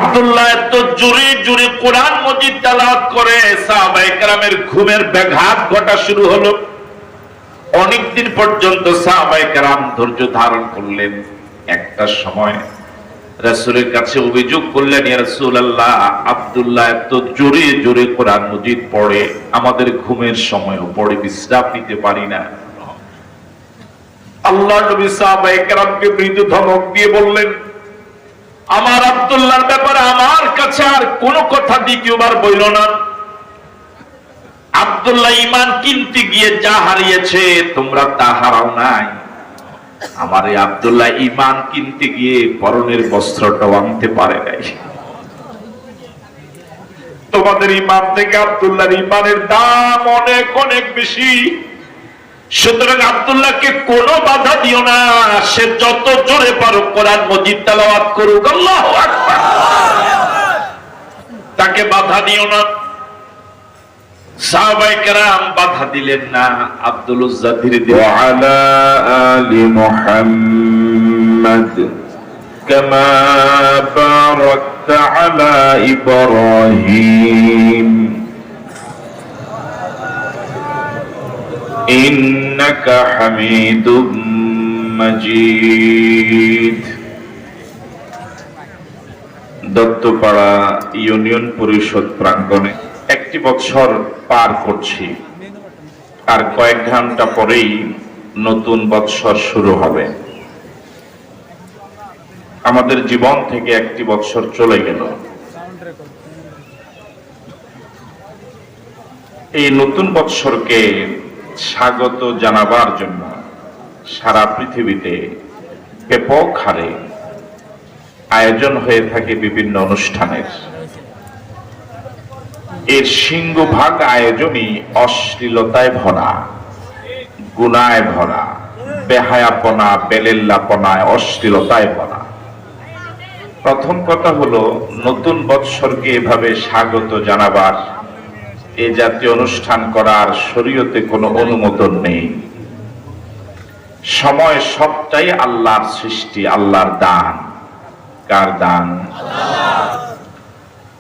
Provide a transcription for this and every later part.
আব্দুল্লাহ এত জোরে জোরে কোরআন মজিদ তেলাওয়াত করে সাহাবায়ে কেরামের ঘুমের ব্যাঘাত ঘটা শুরু হলো। অনেকদিন পর্যন্ত সাহাবায়ে কেরাম ধৈর্য ধারণ করলেন। একটা সময় রাসূলের কাছে অভিযোগ করলেন, ইয়া রাসূলুল্লাহ, আব্দুল্লাহ এত জোরে জোরে কোরআন মজিদ পড়ে, আমাদের ঘুমের সময়ও পড়ে, বিশ্রাম নিতে পারি না। আল্লাহর নবী সাহাবায়ে কেরামকে মৃদু ধমক দিয়ে বললেন, আমার আব্দুল্লাহর ব্যাপারে আমার কাছে আর কোনো কথা দ্বিতীয়বার বইল না। আব্দুল্লাহ ঈমান কিনতে গিয়ে যা হারিয়েছে তোমরা তা হারাও নাই। আমার এই আব্দুল্লাহ ঈমান কিনতে গিয়ে পরনের বস্ত্রটাও আনতে পারে নাই। তোমাদের ঈমান থেকে আব্দুল্লাহর ঈমানের দাম অনেক অনেক বেশি। সুতরাং আব্দুল্লাহকে কোনো বাধা দিও না, সে যত জোরে পারো কোরআন মজিদ তেলাওয়াত করুক। আল্লাহু আকবার। তাকে বাধা দিও না। সাহাবায়ে কেরাম বাধা দিলেন না। আব্দুল উজ্জা ধীরে ধীরে ওয়া আলা আলি মুহাম্মাদ কামা বারাকতা আলা ইব্রাহিম ইন্নাকা হামিদুম মাজিদ। দত্তপাড়া ইউনিয়ন পরিষদ প্রাঙ্গণে একটি বছর পার করছি, আর কয়েক ঘন্টা পরেই নতুন বছর শুরু হবে। আমাদের জীবন থেকে একটি বছর চলে গেল। এই নতুন বছরকে স্বাগত জানাবার জন্য সারা পৃথিবীতে ব্যাপক হারে আয়োজন হয়ে থাকে বিভিন্ন অনুষ্ঠানের। এর সিংহভাগ আয়োজনই অশ্লীলতায় ভরা, গুনায় ভরা, বেহায়াপনা, বেলেল্লাপনায়, অশ্লীলতায় ভরা। প্রথম কথা হলো, নতুন বৎসরকে এভাবে স্বাগত জানাবার, এ জাতীয় অনুষ্ঠান করার শরীয়তে কোনো অনুমোদন নেই। সময় সবটাই আল্লাহর সৃষ্টি, আল্লাহর দান। কার দান?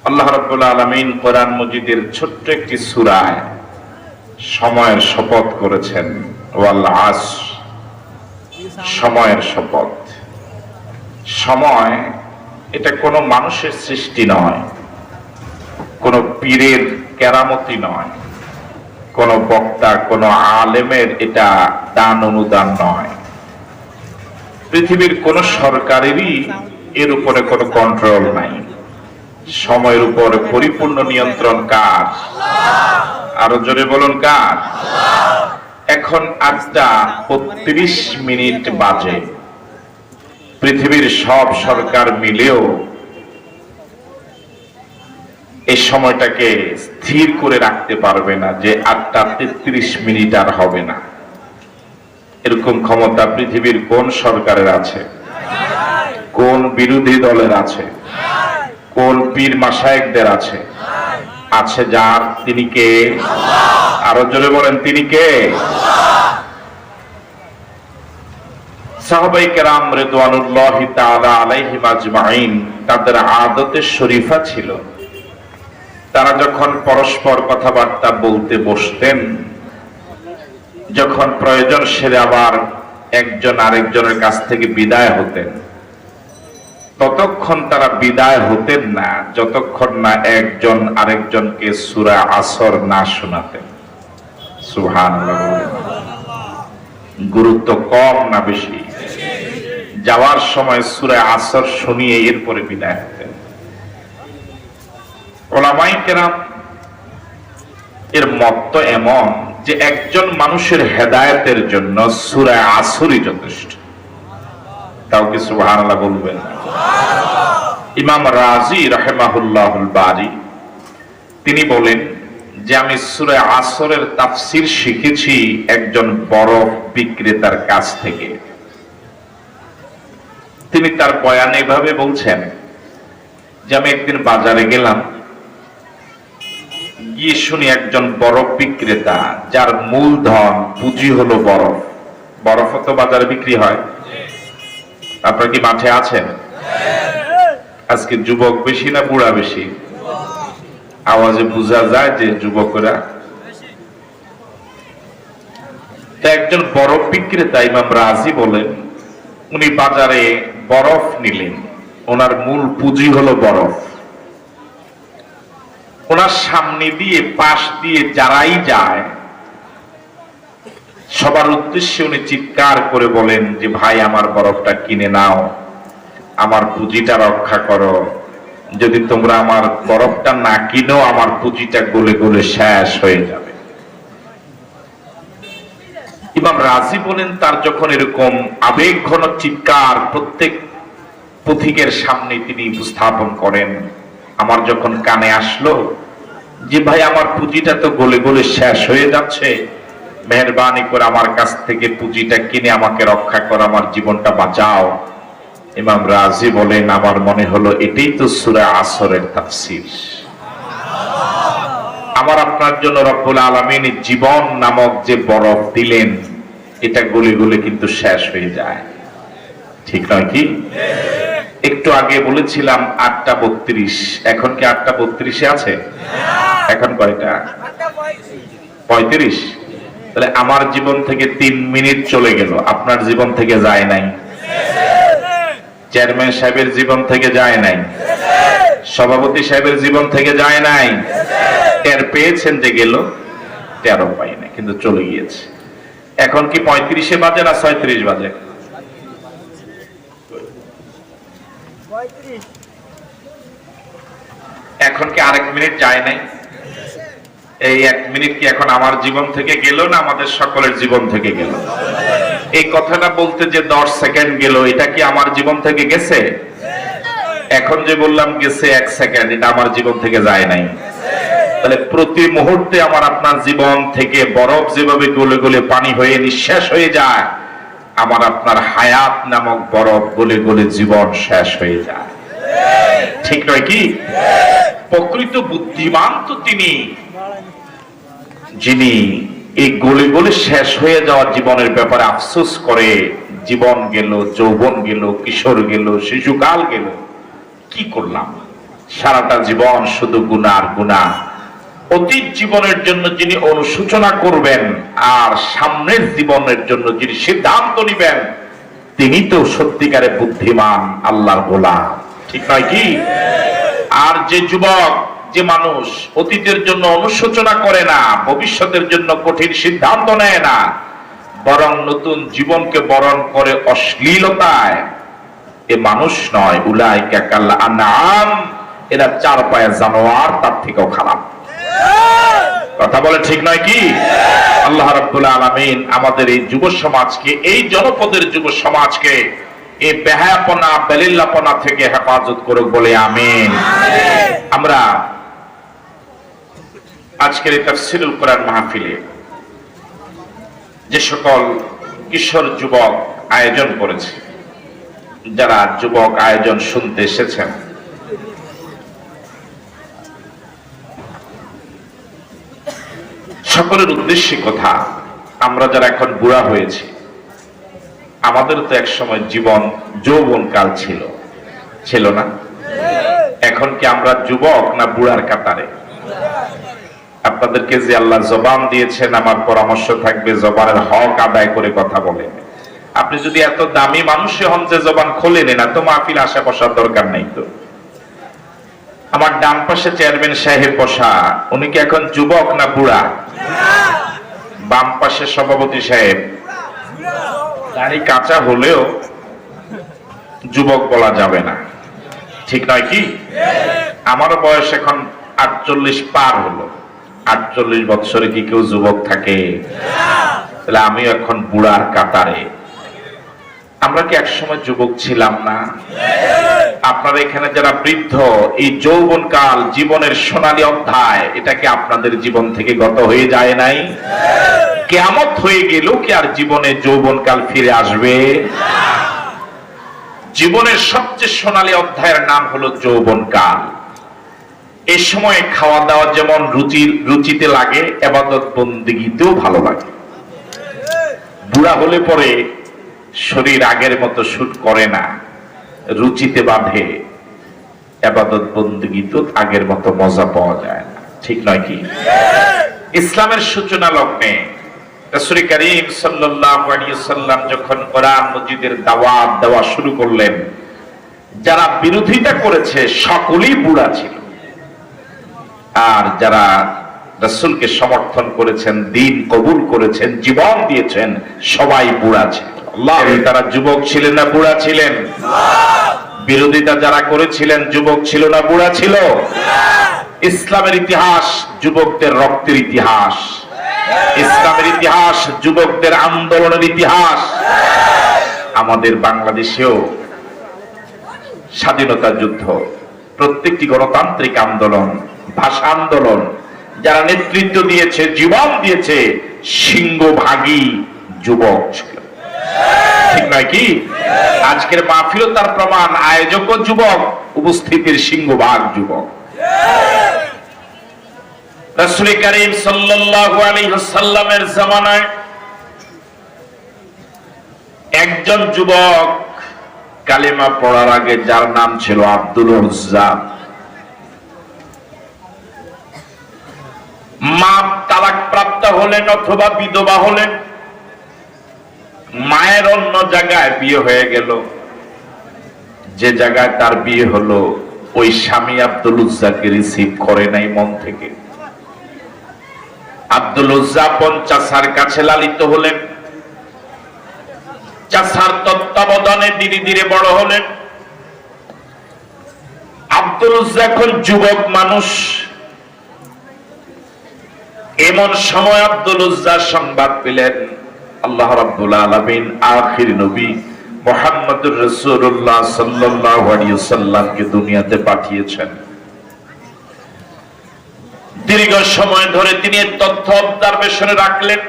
আল্লাহ রাব্বুল আলামিন কোরআন মজিদের ছোট্ট একটি সূরায় সময়ের শপথ করেছেন, ওয়াল আসর, সময়ের শপথ। সময় এটা কোনো মানুষের সৃষ্টি নয়, কোনো পীরের কেরামতি নয়, কোনো বক্তা, কোনো আলেমের এটা দান অনুদান নয়। পৃথিবীর কোনো সরকারেরই এর উপরে কোনো কন্ট্রোল নাই। সময়ের উপর পরিপূর্ণ নিয়ন্ত্রণ কার? আরো জোরে বলুন, কার? এখন 8:32 বাজে। পৃথিবীর সব সরকার মিলেও এই সময়টাকে স্থির করে রাখতে পারবে না যে 8:33 আর হবে না। এরকম ক্ষমতা পৃথিবীর কোন সরকারের আছে? কোন বিরোধী দলের আছে? কোন পীর মাশায়েখদের আছে? আছে যার, তিনি কে? আরো জোরে বলেন, তিনি কে? সাহাবায়ে কেরাম রিদওয়ানুল্লাহি তাআলা আলাইহিম আজমাইন, তাদের আদতে শরীফা ছিল, তারা যখন পরস্পর কথাবার্তা বলতে বসতেন, যখন প্রয়োজন সেরে আবার একজন আরেকজনের কাছ থেকে বিদায় হতেন, ততক্ষণ তারা বিদায় হতেন না যতক্ষণ না একজন আরেকজনকে সূরা আসর না শোনাতেন। সুবহানাল্লাহ। গুরুত্ব কম না বেশি? যাওয়ার সময় সূরা আসর শুনিয়ে এরপরে বিদায় হতেন। উলামায়ে কেরাম এর মত তো এমন যে একজন মানুষের হেদায়েতের জন্য সূরা আসরই যথেষ্ট। তাও কি সুবহানাল্লাহ বলবেন? ইমাম রাজি রাহিমাহুল্লাহুল বারি তিনি বলেন যে আমি সূরা আসরের তাফসীর শিখেছি একজন বরফ বিক্রেতার কাছ থেকে। তিনি তার বয়ানে এভাবে বলছেন যে আমি একদিন বাজারে গেলাম, গিয়ে শুনি একজন বরফ বিক্রেতা, যার মূলধন পুঁজি হলো বরফ। বরফও তো বাজারে বিক্রি হয়। আপনারা কি মাঠে আছেন? আজকে যুবক বেশি না বুড়া বেশি? আওয়াজে বোঝা যায় যে যুবকরা। একজন বরফ বিক্রেতা ইমাম রাজি বলেন, উনি বাজারে বরফ নিলেন, ওনার মূল পুঁজি হলো বরফ। ওনার সামনে দিয়ে পাশ দিয়ে যারাই যায় সবার উদ্দেশ্যে উনি চিৎকার করে বলেন যে ভাই আমার বরফটা কিনে নাও, আমার পুঁজিটা রক্ষা করো, যদি তোমরা আমার বরফটা না কিনো আমার পুঁজিটা গলে গলে শেষ হয়ে যাবে। ইমাম রাজি বলেন তার যখন এরকম আবেগ ঘন চিৎকার প্রত্যেক পথিকের সামনে তিনি উপস্থাপন করেন, আমার যখন কানে আসলো যে ভাই আমার পুঁজিটা তো গলে গলে শেষ হয়ে যাচ্ছে, মেহেরবানি করে আমার কাছ থেকে পুঁজিটা কিনে আমাকে রক্ষা করো, আমার জীবনটা বাঁচাও। ইমাম রাজি বলেন আমার মনে হলো এটাই তো সূরা আসরের তাফসীর। আমার আপনার জন্য রব্বুল আলামিন জীবন নামক যে বরফ দিলেন এটা গলে গলে কিন্তু শেষ হয়ে যায়, ঠিক নয় কি? একটু আগে বলেছিলাম 8:32, এখন কি 8:32 আছে? এখন কয়টা? 35। তাহলে আমার জীবন থেকে 3 মিনিট চলে গেল, আপনার জীবন থেকে যায় নাই, চেয়ারম্যান সাহেবের জীবন থেকে যায় নাই, সভাপতি সাহেবের জীবন থেকে যায় নাই। টের পেয়েছেন যে গেল? টেরও পাই না, কিন্তু চলে গিয়েছে। এখন কি 35 বাজে না 36 বাজে? এখন কি আরেক মিনিট যায় নাই? এই 1 মিনিট কি এখন আমার জীবন থেকে গেল না আমাদের সকলের জীবন থেকে গেল? এই কথাটা বলতে যে 10 সেকেন্ড গেল, এটা কি আমার জীবন থেকে গেছে? এখন যে বললাম গেছে 1 সেকেন্ড, এটা আমার জীবন থেকে যায় নাই। তাহলে প্রতি মুহূর্তে আমার আপনার জীবন থেকে বরফ যেভাবে গলে গলে পানি হয়ে নিঃশেষ হয়ে যায়, আমার আপনার হায়াত নামক বরফ গলে গলে জীবন শেষ হয়ে যায়, ঠিক নয় কি? প্রকৃত বুদ্ধিমান তো তিনি যিনি এই গলে গলে শেষ হয়ে যাওয়া জীবনের ব্যাপারে আফসোস করে, জীবন গেল, যৌবন গেল, কিশোর গেল, শিশুকাল গেল, কি করলাম? সারাটা জীবন শুধু গুনাহ আর গুনাহ। অতীত জীবনের জন্য যিনি অনুশোচনা করবেন আর সামনের জীবনের জন্য যিনি সিদ্ধান্ত নিবেন, তিনি তো সত্যিকারে বুদ্ধিমান আল্লাহর গোলাম, ঠিক নয় কি? আর যে যুবক, যে মানুষ অতীতের জন্য অনুশোচনা করে না, ভবিষ্যতের জন্য কঠিন সিদ্ধান্ত নেয় না, বরং নতুন জীবনকে বরণ করে অশ্লীলতায়, এ মানুষ নয়। উলাইকা কাল আনআম, এরা 4 পায়ের জানোয়ার, তার থেকেও খারাপ। কথা বলে ঠিক নয় কি? আল্লাহ রাব্বুল আলামিন আমাদের এই যুব সমাজকে, এই জনপদের যুব সমাজকে এই বেহায়াপনা বেলিল্লাপনা থেকে হেফাজত করুক বলে আমিন। আমরা আজকের এই তাফসীরুল কোরআন মাহফিলে যে সকল কিশোর যুবক আয়োজন করেছে, যারা যুবক আয়োজন শুনতে এসেছেন, সকলের উদ্দেশ্যে কথা, আমরা যারা এখন বুড়া হয়েছি, আমাদের তো এক সময় জীবন যৌবন কাল ছিল, ছিল না? এখন কি আমরা যুবক না বুড়ার কাতারে? আপনাদেরকে যে আল্লাহ জবান দিয়েছেন, আমার পরামর্শ থাকবে জবানের হক আদায় করে কথা বলেন। আপনি যদি এত দামি মানুষে হন যে জবান খোলেন না, তো মাহফিল আসা বসার দরকার নাই তো। আমার ডান পাশে চেয়ারম্যান সাহেব বসা, উনি কি এখন যুবক না বুড়া? বাম পাশে সভাপতি সাহেব, দাড়ি কাঁচা হলেও যুবক বলা যাবে না, ঠিক নয় কি? আমার বয়স এখন 48 পার হলো। 48 বছরে কি কেউ যুবক থাকে? তাহলে আমি এখন বুড়ার কাতারে। আমরা কি একসময় যুবক ছিলাম না? আপনারা এখানে যারা বৃদ্ধ, এই যৌবন কাল জীবনের সোনালী অধ্যায়, এটা কি আপনাদের জীবন থেকে গত হয়ে যায় নাই? কিয়ামত হয়ে গেল কি আর জীবনে যৌবন কাল ফিরে আসবে? জীবনের সবচেয়ে সোনালী অধ্যায়ের নাম হলো যৌবন কাল। এই সময় খাওয়া দাওয়া যেমন রুচিতে লাগে, ইবাদত বন্দেগীতেও ভালো লাগে। বুড়া হলে পরে শরীর আগের মতো শুট করে না, রুচিতে বাঁধে, ইবাদত বন্দেগী তো আগের মতো মজা পাওয়া যায় না, ঠিক নয় কি? ইসলামের সূচনা লগ্নে রাসূল করিম সাল্লাল্লাহু আলাইহি ওয়াসাল্লাম যখন কোরআন মজিদের দাওয়াত দেওয়া শুরু করলেন, যারা বিরোধিতা করেছে সকলেই বুড়া ছিল, আর যারা রাসূলকে সমর্থন করেছেন, দ্বীন কবুল করেছেন, জীবন দিয়েছেন, সবাই বুড়া ছিল। আল্লাহ, তারা যুবক ছিলেন না বুড়া ছিলেন? বিরোধিতা যারা করেছিলেন যুবক ছিল না বুড়া ছিল? ইসলামের ইতিহাস যুবকদের রক্তের ইতিহাস, ইসলামের ইতিহাস যুবকদের আন্দোলনের ইতিহাস। আমাদের বাংলাদেশেও স্বাধীনতা যুদ্ধ, প্রত্যেকটি গণতান্ত্রিক আন্দোলন, ভাষা আন্দোলন, যারা নেতৃত্ব দিয়েছে, জীবন দিয়েছে, সিংহভাগী যুবক ছিল, ঠিক নয় কি? আজকের মাহফিলও তার প্রমাণ, আয়োজক যুবক, উপস্থিতির সিংহভাগ যুবক। রাসূল করিম সাল্লাল্লাহু আলাইহি ওয়াসাল্লামের জামানায় একজন যুবক কালেমা পড়ার আগে, যার নাম ছিল আব্দুল উজ্জা, মা তালাক প্রাপ্ত হলেন অথবা বিধবা হলেন, মায়ের অন্য জায়গায় বিয়ে হয়ে গেল, যে জায়গায় তার বিয়ে হলো ওই স্বামী আব্দুল উজ্জাকে রিসিভ করে নাই মন থেকে। আব্দুল উজ্জা চাচার কাছে লালিত হলেন, চাচার তত্ত্বাবধানে ধীরে ধীরে বড় হলেন। আব্দুল উজ্জা এখন যুবক মানুষ। এমন সময় আব্দুল উজ্জা সংবাদ পেলেন আল্লাহ রাব্বুল আলামিন আখির নবী মুহাম্মদুর রাসূলুল্লাহ সাল্লাল্লাহু আলাইহি ওয়াসাল্লামকে দুনিয়াতে পাঠিয়েছেন। দীর্ঘ সময় ধরে তিনি তথ্য অবজারভেশনে রাখলেন।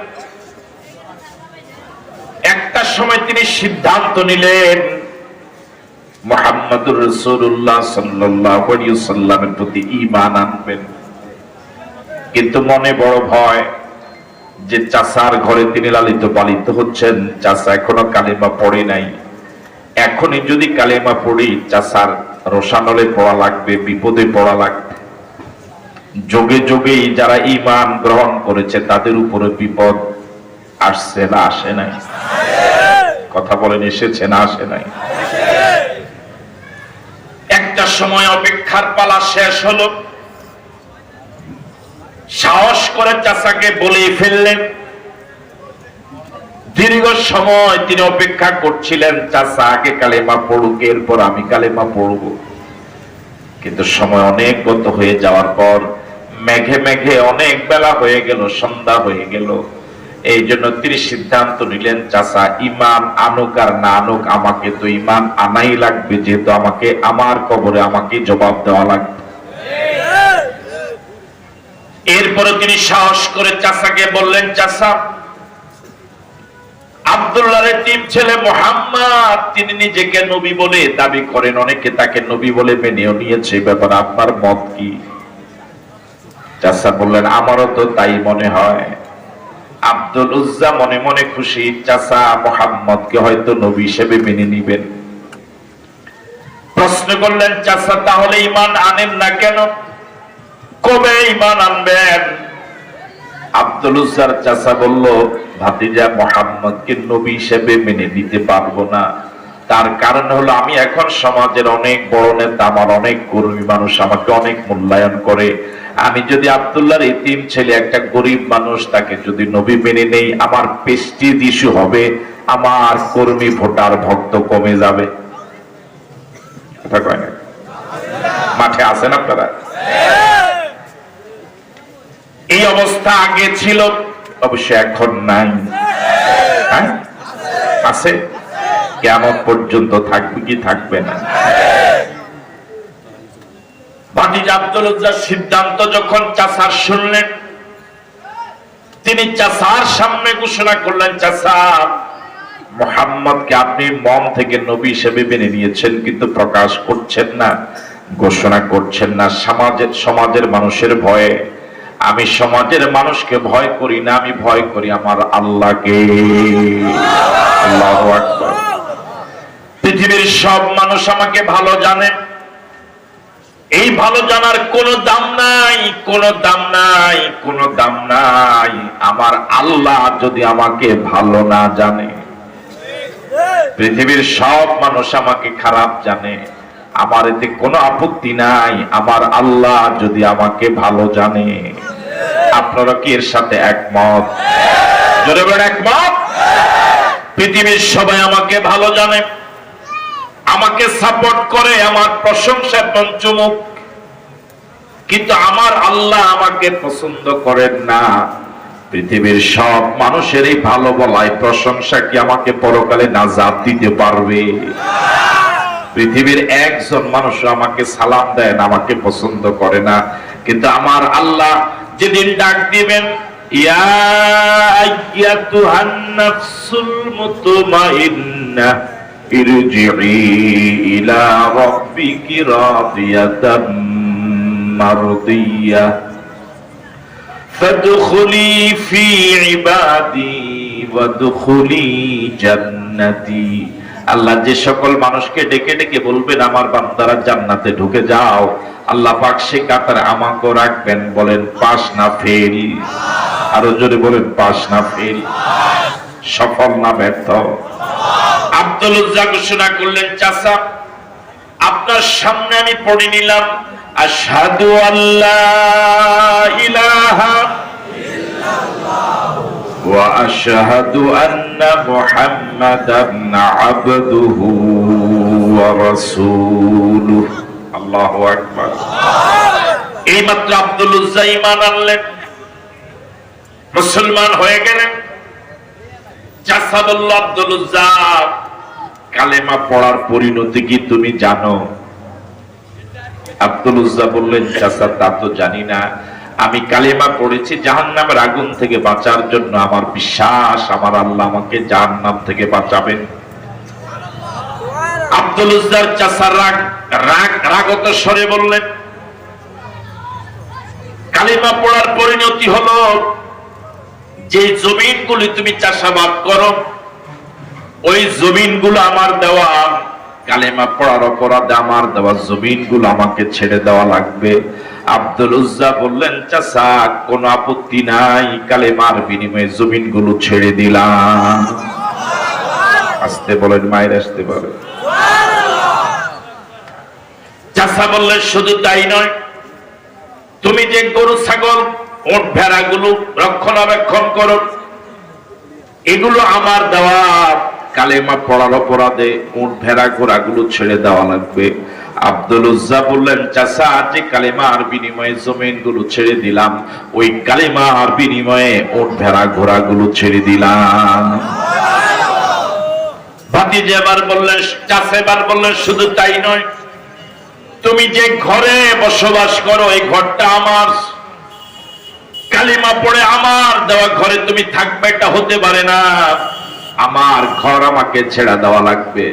একটা সময় তিনি সিদ্ধান্ত নিলেন মুহাম্মদুর রাসূলুল্লাহ সাল্লাল্লাহু আলাইহি ওয়াসাল্লামের প্রতি ঈমান আনবেন, কিন্তু মনে বড় ভয় যে চাচার ঘরে তিনি লালিত পালিত হচ্ছেন, চাচা এখনো কালেমা পড়ে নাই, এখনই যদি কালেমা পড়ি চাচার রোশানলে পড়া লাগবে, বিপদে পড়া লাগবে। যোগে যোগেই যারা ঈমান গ্রহণ করেছে তাদের উপরে বিপদ আসছে না আসে নাই? কথা বলেন, এসেছে না আসে নাই? একটা সময় অপেক্ষার পালা শেষ হলো, সাহস করে চাচাকে বলে ফেললেন। দীর্ঘ সময় তিনি অপেক্ষা করছিলেন, চাচা আগে কালেমা পড়ুক, এরপর আমি কালেমা পড়ব। কিন্তু সময় অনেক গত হয়ে যাওয়ার পর মেঘে মেঘে অনেক বেলা হয়ে গেল, সন্ধ্যা হয়ে গেল। এই জন্য তিনি সিদ্ধান্ত নিলেন, চাচা ঈমান আনুক আর না আনুক, আমাকে তো ঈমান আনাই লাগবে, যেহেতু আমাকে আমার কবরে আমাকে জবাব দেওয়া লাগবে। এরপরে তিনি সাহস করে চাচাকে বললেন, চাচা আব্দুল্লাহর এতিম ছেলে মুহাম্মদ, তিনি নিজেকে নবী বলে দাবি করেন, অনেকে তাকে নবী বলে মেনেও নিয়েছে, ব্যাপারে আপনার মত কি? চাচা বললেন, আমারও তো তাই মনে হয়। আব্দুল উজ্জা মনে মনে খুশি, চাচা মুহাম্মদকে হয়তো নবী হিসেবে মেনে নিবেন। প্রশ্ন করলেন, চাচা তাহলে ঈমান আনেন না কেন? কবে ঈমান আনবেন? আব্দুল উজ্জার চাচা বলল, ভাতিজা মুহাম্মদকে নবী হিসেবে মেনে নিতে পারবো না। তার কারণ হলো আমি এখন সমাজের অনেক বড় নেতা, আমার অনেক কর্মী মানুষ আমাকে অনেক মূল্যায়ন করে। আমি যদি আব্দুল্লাহর এতিম ছেলে, একটা গরিব মানুষ, তাকে যদি নবী মেনে নেই, আমার প্রেস্টিজ ইস্যু হবে, আমার কর্মী ভোটার ভক্ত কমে যাবে। কথা কয় না? মাঠে আছেন আপনারা? এই অবস্থা আগে ছিল, অবশ্য এখন নাই। হ্যাঁ আছে, কিয়ামত পর্যন্ত থাকবে কি থাকবে না? ভাতিজা আব্দুল উজ্জার সিদ্ধান্ত যখন চাচার শুনলেন, তিনি চাচার সামনে ঘোষণা করলেন, চাচা মুহাম্মদকে আপনি মন থেকে নবী হিসেবে মেনে নিয়েছেন, কিন্তু প্রকাশ করছেন না, ঘোষণা করছেন না সমাজের মানুষের ভয়ে। আমি সমাজের মানুষকে ভয় করি না, আমি ভয় করি আমার আল্লাহকে। আল্লাহু আকবার। পৃথিবীর সব মানুষ আমাকে ভালো জানে, এই ভালো জানার কোনো দাম নাই, কোনো দাম নাই, কোনো দাম নাই। আমার আল্লাহ যদি আমাকে ভালো না জানে, পৃথিবীর সব মানুষ আমাকে খারাপ জানে, আমার এতে কোনো আপত্তি নাই। আমার আল্লাহ যদি আমাকে ভালো জানে, আপনারা কি এর সাথে একমত? জোরে বলেন একমত। পৃথিবীর সবাই আমাকে ভালো জানে, আমাকে সাপোর্ট করে, আমার প্রশংসা পঞ্চমুখ, কিন্তু আমার আল্লাহ আমাকে পছন্দ করেন না। পৃথিবীর সব মানুষের এই ভালো বলায় প্রশংসা কি আমাকে পরকালে নাজাত দিতে পারবে? পৃথিবীর একজন মানুষ আমাকে সালাম দেন, আমাকে পছন্দ করে না, কিন্তু আমার আল্লাহ যেদিন ডাক দিবেন, ইয়া আইয়াতুহান নাফসুল মুতমাইন্নাহ ইরজিই ইলা রাব্বিকি রাদিয়াতাম মারদিয়াহ ফাদখুলি ফি ইবাদি ওয়াদখুলি জান্নাতি। আল্লাহ যে সকল মানুষকে ডেকে ডেকে বলবেন আমার বান্দারা জান্নাতে ঢুকে যাও, আল্লাহ পাক সে কাতারে আমাকেও রাখবেন। বলেন পাস না ফেল? আরো জোরে বলেন পাস না ফেল? সফল না ব্যর্থ? আব্দুল উজ্জা ঘোষণা করলেন, চাচা আপনার সামনে আমি পড়ে নিলাম আশহাদু আল্লা ইলাহা ইল্লাল্লাহ ওয়া আশহাদু আন্না মুহাম্মাদান আবদুহু ওয়া রাসূলুহু। আল্লাহু আকবার। এই মাত্র আব্দুল উজ্জা ঈমান আনলেন, মুসলমান হয়ে গেলেন। চাচা বলল, আব্দুল উজ্জা কালেমা পড়ার পরিণতি কি তুমি জানো? আব্দুল উজ্জা বললেন, চাচা তা তো জানি না, আমি কালেমা পড়েছি জাহান্নামের আগুন থেকে বাঁচার জন্য। আমার বিশ্বাস আমার আল্লাহ আমাকে জাহান্নাম থেকে বাঁচাবেন। আব্দুল উজ্জার চাচা রাগত স্বরে বললেন, কালেমা পড়ার পরিণতি হলো যে জমিনগুলি তুমি চাষাবাদ করো, ওই জমিনগুলো আমার দেওয়া। কালেমা পড়ার অপরাধে আমার দেওয়া জমিনগুলো আমাকে ছেড়ে দেওয়া লাগবে। আব্দুল উজ্জা বললেন, চাচা কোনো আপত্তি নাই, কালেমার বিনিময়ে জমিনগুলো ছেড়ে দিলাম। আসতে বলেন, মায়ের আসতে পারে। চাচা বললেন, শুধু তাই নয়, তুমি যে গরু ছাগল ওট ভেড়াগুলো রক্ষণাবেক্ষণ করো, এগুলো আমার দেওয়া। কালেমা পড়ার অপরাধে উট ভেড়া ঘোড়াগুলো ছেড়ে দেওয়া লাগবে। আব্দুল উজ্জা বললেন, চাচা যে কালেমার বিনিময়ে জমিনগুলো ছেড়ে দিলাম, ওই কালেমার বিনিময়ে উট ভেড়া ঘোড়াগুলো ছেড়ে দিলাম। ভাতিজা এবার বললেন, চাচা এবার বললেন, শুধু তাই নয়, তুমি যে ঘরে বসবাস করো এই ঘরটা আমার। কালিমা পড়ে আমার দেওয়া ঘরে তুমি থাকবে, এটা হতে পারে না। আমার ঘর আমাকে ছেড়ে দেওয়া লাগবে।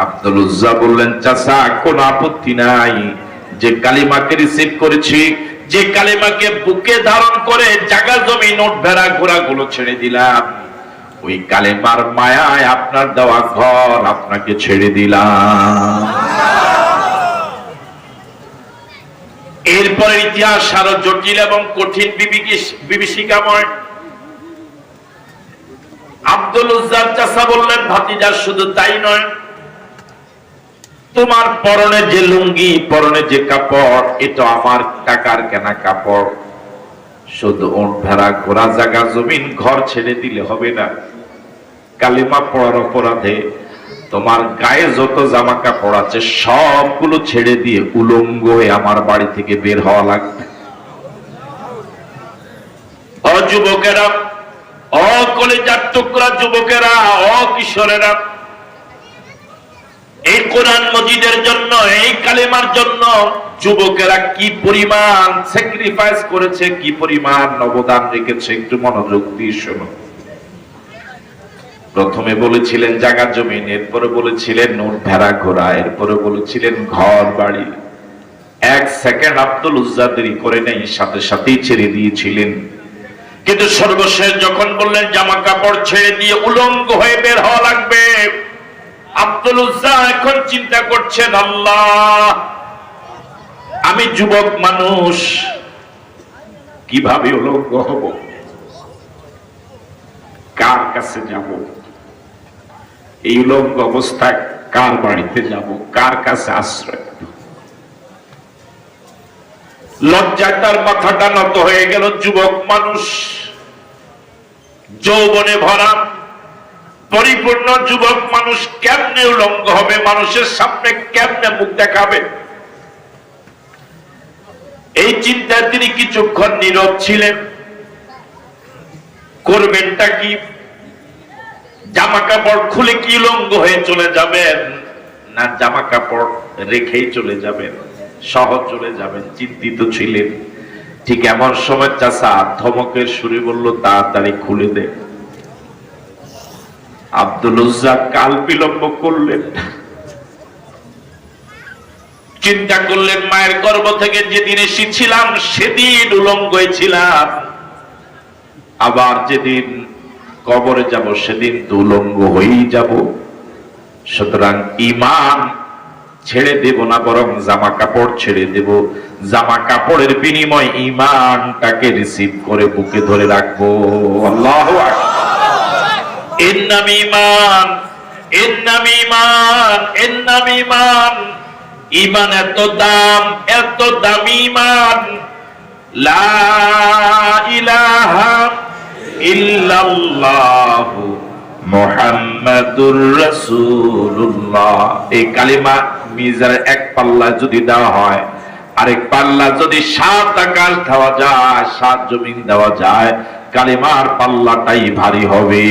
আব্দুল উজ্জা বললেন, চাচা কোনো আপত্তি নাই, যে কালিমাকে রিসিভ করেছি, যে কালিমাকে বুকে ধারণ করে জায়গা জমি নোট ভেড়া ঘোড়াগুলো ছেড়ে দিলাম, ওই কালিমার মায়ায় আপনার দেওয়া ঘর আপনাকে ছেড়ে দিলাম। এরপরে ইতিহাস আরো জটিল এবং কঠিন বিভীষিকাময়। আব্দুল উজ্জার চাচা বললেন, ভাতিজা শুধু তাই নয়, তোমার পরনে যে লুঙ্গি, পরনে যে কাপড়, এটা আমার টাকার কেনা কাপড়। শুধু উট ভেড়া ঘোড়া জায়গা জমিন ঘর ছেড়ে দিলে হবে না। কালিমা পড়ার অপরাধে তোমার গায়ে যত জামা কাপড় আছে সবগুলো ছেড়ে দিয়ে উলঙ্গ হয়ে আমার বাড়ি থেকে বের হওয়া লাগবে। ও যুবকেরা, ও কলিজার টুকরা যুবকেরা, ও কিশোরেরা, এই কোরআন মজিদের জন্য, এই কালিমার জন্য যুবকেরা কি পরিমাণ স্যাক্রিফাইস করেছে, কি পরিমাণ অবদান রেখেছে, একটু মনোযোগ দিয়ে শোনো। প্রথমে বলেছিলেন জায়গা জমিন, এরপরে বলেছিলেন উট ভেড়া ঘোড়া, এরপরে বলেছিলেন ঘর বাড়ি। এক সেকেন্ড আব্দুল উজ্জা দেরি করে নেই, সাথে সাথেই ছেড়ে দিয়েছিলেন। কিন্তু সর্বশেষ যখন বললেন জামা কাপড় ছেড়ে দিয়ে উলঙ্গ হয়ে বের হওয়া লাগবে, আব্দুল উজ্জা এখন চিন্তা করছেন, আল্লাহ আমি যুবক মানুষ, কিভাবে উলঙ্গ হব? কার কাছে যাব? এই উলঙ্গ অবস্থায় কার বাড়িতে যাব? কার কাছে আশ্রয় নেব? লজ্জায় তার মাথাটা নত হয়ে গেল। যুবক মানুষ, যৌবনে ভরা পরিপূর্ণ যুবক মানুষ কেমনে উলঙ্গ হবে? মানুষের সামনে কেমনে মুখ দেখাবে? এই চিন্তায় তিনি কিছুক্ষণ নীরব ছিলেন। করবেনটা কি? জামা কাপড় খুলে কি উলঙ্গ হয়ে চলে যাবেন, না জামা কাপড় রেখেই চলে যাবেন, সহ চলে যাবেন? চিন্তিত ছিলেন। ঠিক এমন সময় চাচা ধমকের সুরে বলল, তাড়াতাড়ি খুলে দে। আব্দুল উজ্জা কাল বিলম্ব করলেন, চিন্তা করলেন মায়ের গর্ভ থেকে যেদিন এসেছিলাম সেদিন উলঙ্গ ছিলাম, আবার যেদিন কবরে যাব সেদিন তো উলঙ্গ হয়েই যাব। সুতরাং ঈমান ছেড়ে দেব না, বরং জামা কাপড় ছেড়ে দেব। জামা কাপড়ের বিনিময় ঈমানটাকে রিসিভ করে বুকে ধরে রাখবো। আল্লাহু আকবার। এর নাম ঈমান, এর নাম ঈমান, এর নাম ঈমান। ঈমান এত দাম, এত দামি ঈমান। লা ইলাহা ইল্লাল্লাহু মুহাম্মাদুর রাসূলুল্লাহ। এই কালিমা মিজানের এক পাল্লা যদি দেওয়া হয়, আরেক পাল্লা যদি 7 আকাশ দেওয়া যায়, 7 জমিন দেওয়া যায়, কালিমার পাল্লাটাই ভারী হবে।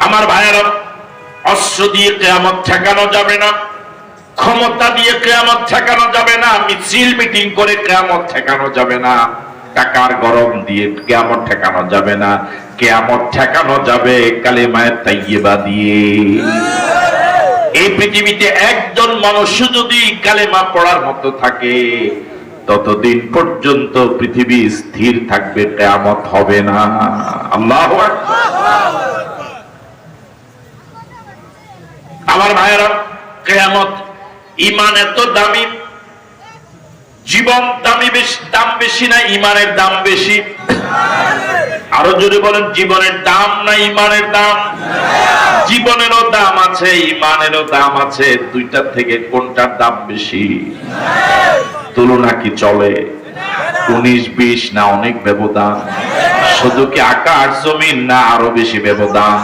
আমার ভাইয়েরা, অস্ত্র দিয়ে কিয়ামত ঠেকানো যাবে না, ক্ষমতা দিয়ে কিয়ামত ঠেকানো যাবে না, মিছিল মিটিং করে কিয়ামত ঠেকানো যাবে না, টাকার গরম দিয়ে কিয়ামত ঠেকানো যাবে না। কিয়ামত ঠেকানো যাবে কালিমায়ে তাইয়্যিবা দিয়ে। এই পৃথিবীতে একজন মানুষ যদি কালেমা পড়ার মতো থাকে, ততদিন পর্যন্ত পৃথিবী স্থির থাকবে, কিয়ামত হবে না। আল্লাহু আকবার। আমার ভাইয়েরা, কিয়ামত, ঈমান এত দামি, জীবন দামি বেশি, দাম বেশি না ঈমানের দাম বেশি? আরো জোরে বলেন, জীবনের দাম না ঈমানের দাম? জীবনেরও দাম আছে, ঈমানেরও দাম আছে। দুইটার থেকে কোনটার দাম বেশি? তুলনা কি চলে? 19-20 না অনেক ব্যবধান? শুধু কি আকাশ জমিন না আরো বেশি ব্যবধান?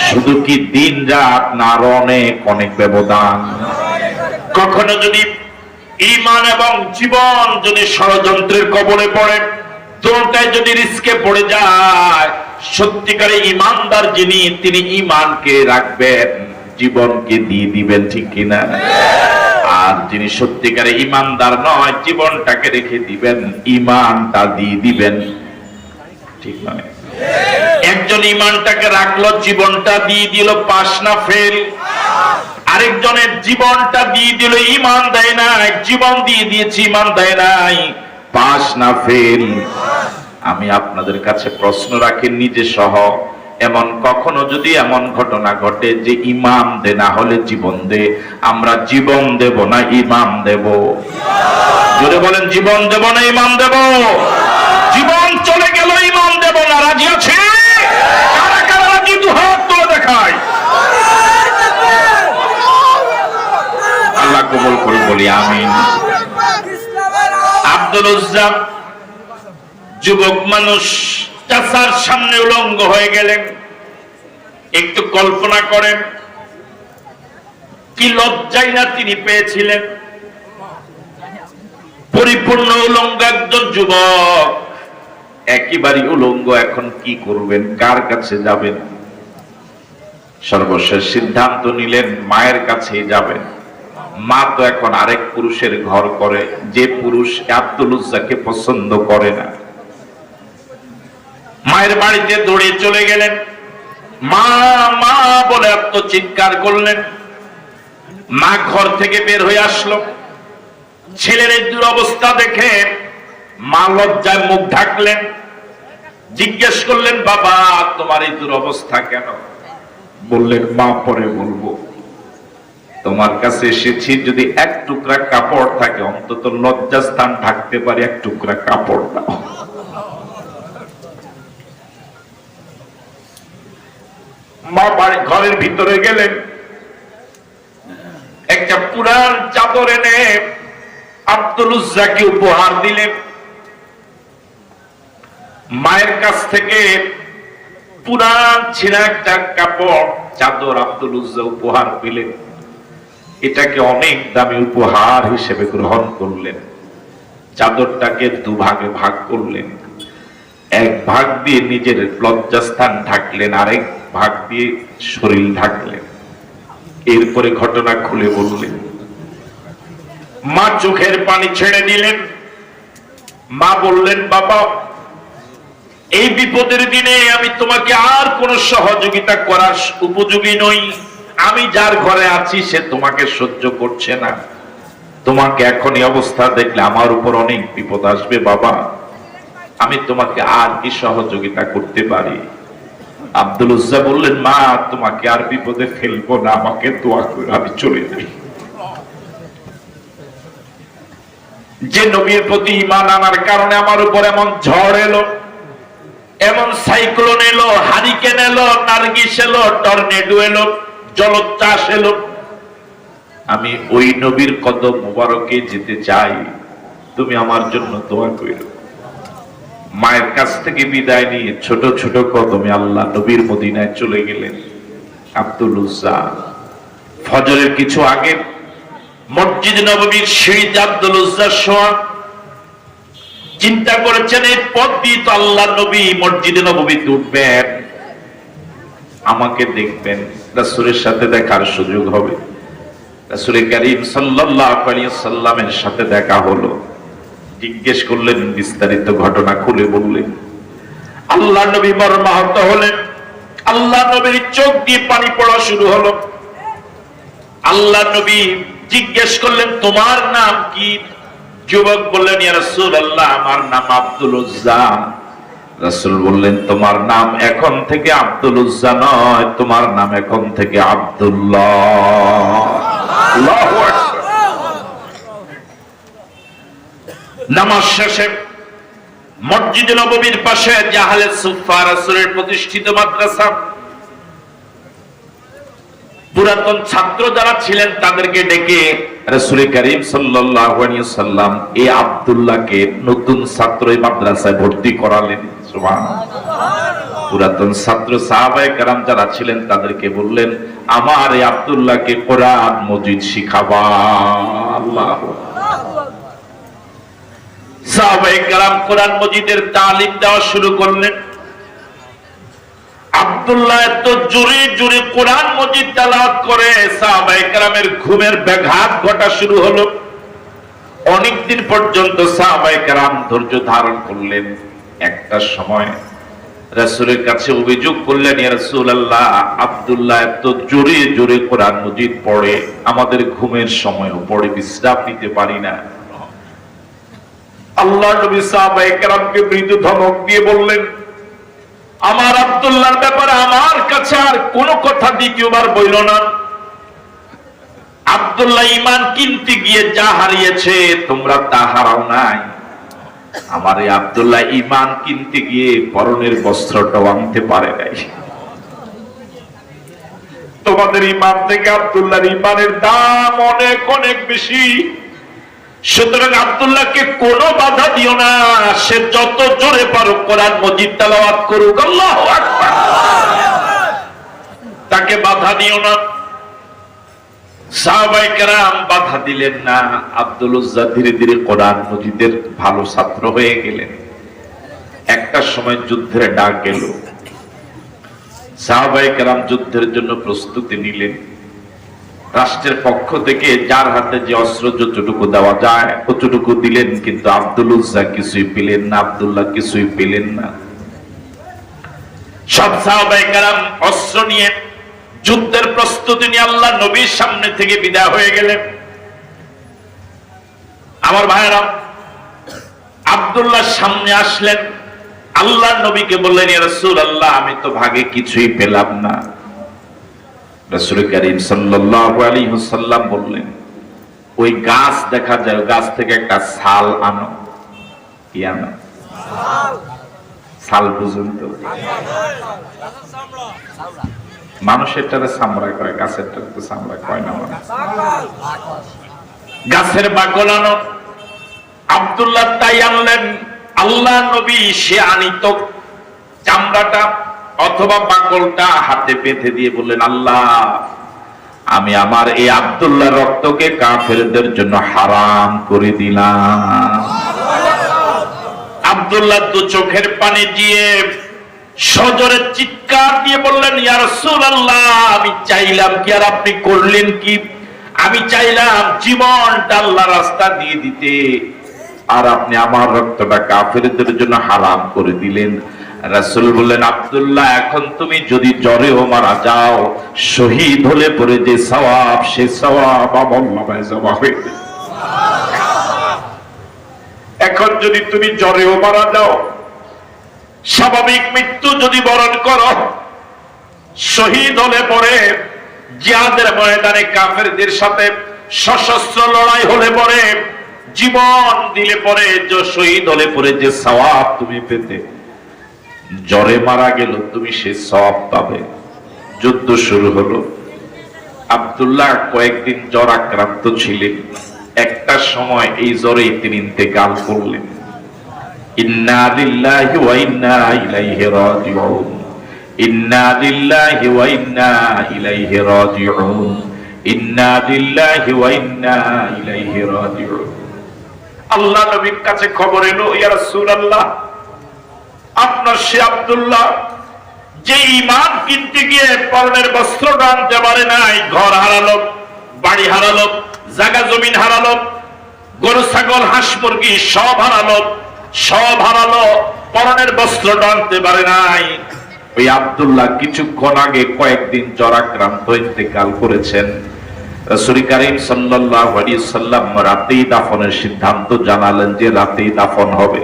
শুধু কি দিন রাত না আরো অনেক অনেক ব্যবধান? কখনো যদি ঈমান এবং জীবন যদি ষড়যন্ত্রের কবলে পড়ে, দুটোটাই যদি রিস্কে পড়ে যায়, সত্যিকারে ঈমানদার যিনি, তিনি ঈমানকে রাখবেন, জীবনকে দিয়ে দিবেন, ঠিক কিনা? আর যিনি সত্যিকারে ঈমানদার নয়, জীবনটাকে রেখে দিবেন, ঈমানটা দিয়ে দিবেন, ঠিক নয়? একজন ঈমানটাকে রাখলো, জীবনটা দিয়ে দিল, পাস না ফেল। আরেকজনের জীবনটা দিয়ে দিল, ঈমান দেয় নাই, জীবন দিয়ে দিয়েছি, ঈমান দেয় নাই, পাস না ফেল। আমি আপনাদের কাছে প্রশ্ন রাখি, নিজে সহ, এমন কখনো যদি এমন ঘটনা ঘটে যে ঈমান দে, না হলে জীবন দে, আমরা জীবন দেব না ঈমান দেব? জোরে বলেন, জীবন দেব না ঈমান দেব? জীবন চলে গেল, ঈমান দেব না। রাজি আছে? কারা কারা রাজি? দুহাত তুলে দেখায়। আল্লাহ কবুল করে বলি আমিন। আব্দুল উজ্জা যুবক মানুষ, চাচার সামনে উলঙ্গ হয়ে গেলেন। একটু কল্পনা করেন কি লজ্জায় না তিনি পেয়েছিলেন। পরিপূর্ণ উলঙ্গ একজন যুবক, একেবারে উলঙ্গ, এখন কি করবেন? কার কাছে যাবেন? সর্বশেষ সিদ্ধান্ত নিলেন মায়ের কাছে যাবেন। মা তো এখন আরেক পুরুষের ঘর করে, যে পুরুষ আব্দুল উজ্জাকে পছন্দ করে না। মায়ের বাড়িতে দৌড়ে চলে গেলেন, মা মা বলে আত্মচিৎকার করলেন। মা ঘর থেকে বের হয়ে আসলো। ছেলের এই দুরবস্থা দেখে মা লজ্জায় মুখ ঢাকলেন। জিজ্ঞেস করলেন, বাবা তোমার এই দুরবস্থা কেন? বললেন, মা পরে বলবো। তোমার কাছে এসেছি, যদি এক টুকরা কাপড় থাকে অন্তত লজ্জাস্থান ঢাকতে পারি, এক টুকরা কাপড় দাও। মা বাড়ি ঘরের ভিতরে গেলেন, একটা পুরান চাদর এনে আব্দুল উজ্জাকে উপহার দিলেন। মায়ের কাছ থেকে পুরান ছিঁড়া একটা কাপড় চাদর আব্দুল উজ্জা উপহার পেলেন। এটাকে অনেক দামি উপহার হিসেবে গ্রহণ করলেন। চাদরটাকে দুভাগে ভাগ করলেন, এক ভাগ দিয়ে নিজের লজ্জাস্থান ঢাকলেন, আরেক ভাগ দিয়ে শরীর ঢাকলেন। এরপরে ঘটনা খুলে বললেন। মা চোখের পানি ছেড়ে দিলেন। মা বললেন, বাবা, এই বিপদের দিনে আমি তোমাকে আর কোন সহযোগিতা করার উপযোগী নই। আমি যার ঘরে আছি সে তোমাকে সহ্য করছে না। তোমাকে এখন এই অবস্থা দেখলে আমার উপর অনেক বিপদ আসবে বাবা। আমি তোমাকে আর কি সহযোগিতা করতে পারি? আব্দুল উজ্জা বললেন, মা, তোমাকে আর বিপদে ফেলবো না, আমাকে দোয়া করে আমি চলে যাই। যে নবীর প্রতি ঈমান আনার কারণে আমার উপর এমন ঝড় এলো, এমন সাইক্লোন এলো, হারিকেন এলো, নার্গিস এলো, টর্নেডো এলো, জলোচ্ছ্বাস এলো, আমি ওই নবীর কদম মোবারকে যেতে চাই, তুমি আমার জন্য দোয়া করো। মায়ের কাছ থেকে বিদায় নিয়ে ছোট ছোট কদমে আল্লাহ নবীর মদিনায় চলে গেলেন আব্দুল উজ্জা। ফজরের কিছু আগে মসজিদ নববীর সিঁড়িতে আব্দুল উজ্জা শোয়া। চিন্তা করেছেন, এই পথ দিয়ে তো আল্লাহ নবী মসজিদে নববীতে উঠবেন, আমাকে দেখবেন, রাসূলের সাথে দেখার সুযোগ হবে। রাসূল কারীম সাল্লাল্লাহু আলাইহি ওয়াসাল্লামের সাথে দেখা হলো। জিজ্ঞেস করলেন, বিস্তারিত ঘটনা খুলে বললেন। আল্লাহ নবী মর্মাহত হলেন। আল্লাহ নবীর চোখ দিয়ে পানি পড়া শুরু হলো। আল্লাহ নবী জিজ্ঞেস করলেন, তোমার নাম কি? যুবক বললেন, ইয়া রাসূলুল্লাহ, আমার নাম আব্দুল উজ্জা। রাসূল বললেন, তোমার নাম এখন থেকে আব্দুল উজ্জা নয়, তোমার নাম এখন থেকে আব্দুল্লাহ। আল্লাহু আকবার। নামাজ শেষে মসজিদে নববীর পাশে জাহালে সুফা, রাসূলের প্রতিষ্ঠিত মাদ্রাসা, পুরাতন ছাত্র যারা ছিলেন তাদেরকে ডেকে রাসূল কারীম সাল্লাল্লাহু আলাইহি ওয়াসাল্লাম এই আব্দুল্লাহকে নতুন ছাত্র এই মাদ্রাসায় ভর্তি করালেন। সুবহানাল্লাহ। পুরাতন ছাত্র সাহাবায়ে কেরাম যারা ছিলেন তাদেরকে বললেন, আমার এই আব্দুল্লাহকে কোরআন মজিদ শিখাবা। আল্লাহু আকবার। সাহাবায়ে কেরাম কোরআন মজিদের তালিম দেওয়া শুরু করলেন। আব্দুল্লাহ এত জোরে জোরে কোরআন মজিদ তেলাওয়াত করে সাহাবায়ে কেরামের ঘুমের ব্যাঘাত ঘটা শুরু হলো। অনেকদিন পর্যন্ত সাহাবায়ে কেরাম ধৈর্য ধারণ করলেন। একটা সময় রাসূলের কাছে অভিযোগ করলেন, ইয়া রাসূলুল্লাহ, আব্দুল্লাহ এত জোরে জোরে কোরআন মজিদ পড়ে, আমাদের ঘুমের সময়ও পড়ে, বিশ্রাম নিতে পারি না। আল্লাহ নবী সাহাবায়ে কেরামকে মৃদু ধমক দিয়ে বললেন, আমার আব্দুল্লাহর ব্যাপারে আমার কাছে আর কোনো কথা দ্বিতীয়বার বইল না। আব্দুল্লাহ ঈমান কিনতে গিয়ে যা হারিয়েছে তোমরা তা হারাও নাই। আমার এই আব্দুল্লাহ ঈমান কিনতে গিয়ে পরনের বস্ত্রটাও আনতে পারে নাই। তোমাদের ঈমান থেকে আব্দুল্লাহর ঈমানের দাম অনেক অনেক বেশি। সুতরাং আব্দুল্লাহকে কোনো বাধা দিও না, সে যত জোরে পারো কোরআন মজিদ তেলাওয়াত করুক। আল্লাহু আকবার। তাকে বাধা দিও না। সাহাবায়ে কেরাম বাধা দিলেন না। আব্দুল উজ্জা ধীরে ধীরে কোরআন মজিদের ভালো ছাত্র হয়ে গেলেন। একটা সময় যুদ্ধের ডাক এলো। সাহাবায়ে কেরাম যুদ্ধের জন্য প্রস্তুতি নিলেন। রাষ্ট্রের পক্ষ থেকে যার হাতে যে অস্ত্র যতটুকু দেওয়া যায় ততটুকু দিলেন, কিন্তু আব্দুল উজ্জা কিছুই পেলেন না, আব্দুল্লাহ কিছুই পেলেন না। সব সাহাবায়ে কেরাম অস্ত্র নিয়ে যুদ্ধের প্রস্তুতি নিয়ে আল্লাহ নবীর সামনে থেকে বিদায় হয়ে গেলেন। আমার ভাইরা, আব্দুল্লাহ সামনে আসলেন। আল্লাহ নবীকে বললেন, ইয়া রাসূলুল্লাহ, আমি তো ভাগে কিছুই পেলাম না। রাসূল কারীম সাল্লাল্লাহু আলাইহি ওয়াসাল্লাম বললেন, ওই গাছ দেখা যায়, গাছ থেকে একটা ছাল আনো। কি আনো? ছাল বুঝুন তো? মানুষেরটারে চামড়া কয়, গাছেরটারে তো চামড়া কয় না। গাছের বাকল আনো। আব্দুল্লাহ তাই আনলেন। আল্লাহ নবী সে আনিত চামড়াটা অথবা বাকলটা হাতে বেঁধে দিয়ে বললেন, আল্লাহ, আমি আমার এই আব্দুল্লাহ রক্তকে কাফেরদের জন্য হারাম করে দিলাম। আব্দুল্লাহ দু চোখের পানি দিয়ে সজোরে চিৎকার দিয়ে বললেন, ইয়া রাসূলুল্লাহ, আমি চাইলাম কি আর আপনি করলেন কি? আমি চাইলাম জীবনটা আল্লাহর রাস্তা দিয়ে দিতে, আর আপনি আমার রক্তটা কাফেরদের জন্য হারাম করে দিলেন। রাসূল বললেন, আব্দুল্লাহ, এখন তুমি যদি জ্বরেও মারা যাও, শহীদ হলে পরে যে সওয়াব, সে সওয়াব আমার নামায় জমা হয়ে যাবে। এখন যদি তুমি জ্বরেও মারা যাও, স্বাভাবিক মৃত্যু যদি বরণ করো, শহীদ হলে পরে জিহাদের ময়দানে কাফেরদের সাথে সশস্ত্র লড়াই হলে পরে, জীবন দিলে পরে, যে শহীদ হলে পরে যে সওয়াব তুমি পেতে, জ্বরে মারা গেল তুমি সে সওয়াব পাবে। যুদ্ধ শুরু হলো। আব্দুল্লাহ কয়েকদিন জ্বর আক্রান্ত ছিলেন। একটা সময় এই জ্বরে তিনি ইন্তেকাল করলেন। ইন্না লিল্লাহি ওয়া ইন্না ইলাইহি রাজিউন। ইন্না লিল্লাহি ওয়া ইন্না ইলাইহি রাজিউন। ইন্না লিল্লাহি ওয়া ইন্না ইলাইহি রাজিউন। আল্লাহ নবীর কাছে খবর এলো, ইয়া রাসূলুল্লাহ, আপনার সে আব্দুল্লাহ যে ঈমান কিনতে গিয়ে পরনের বস্ত্র আনতে পারে নাই, ঘর হারালো, বাড়ি হারালো, জায়গা জমিন হারালো, গরু ছাগল হাঁস মুরগি সব হারালো, পরনের বস্ত্র আনতে পারে নাই। ওই আব্দুল্লাহ কিছুক্ষণ আগে কয়েকদিন জ্বরাক্রান্ত ইন্তেকাল করেছেন। রাসূল কারীম সাল্লাল্লাহু আলাইহি ওয়াসাল্লাম রাতেই দাফনের সিদ্ধান্ত জানালেন যে রাতেই দাফন হবে।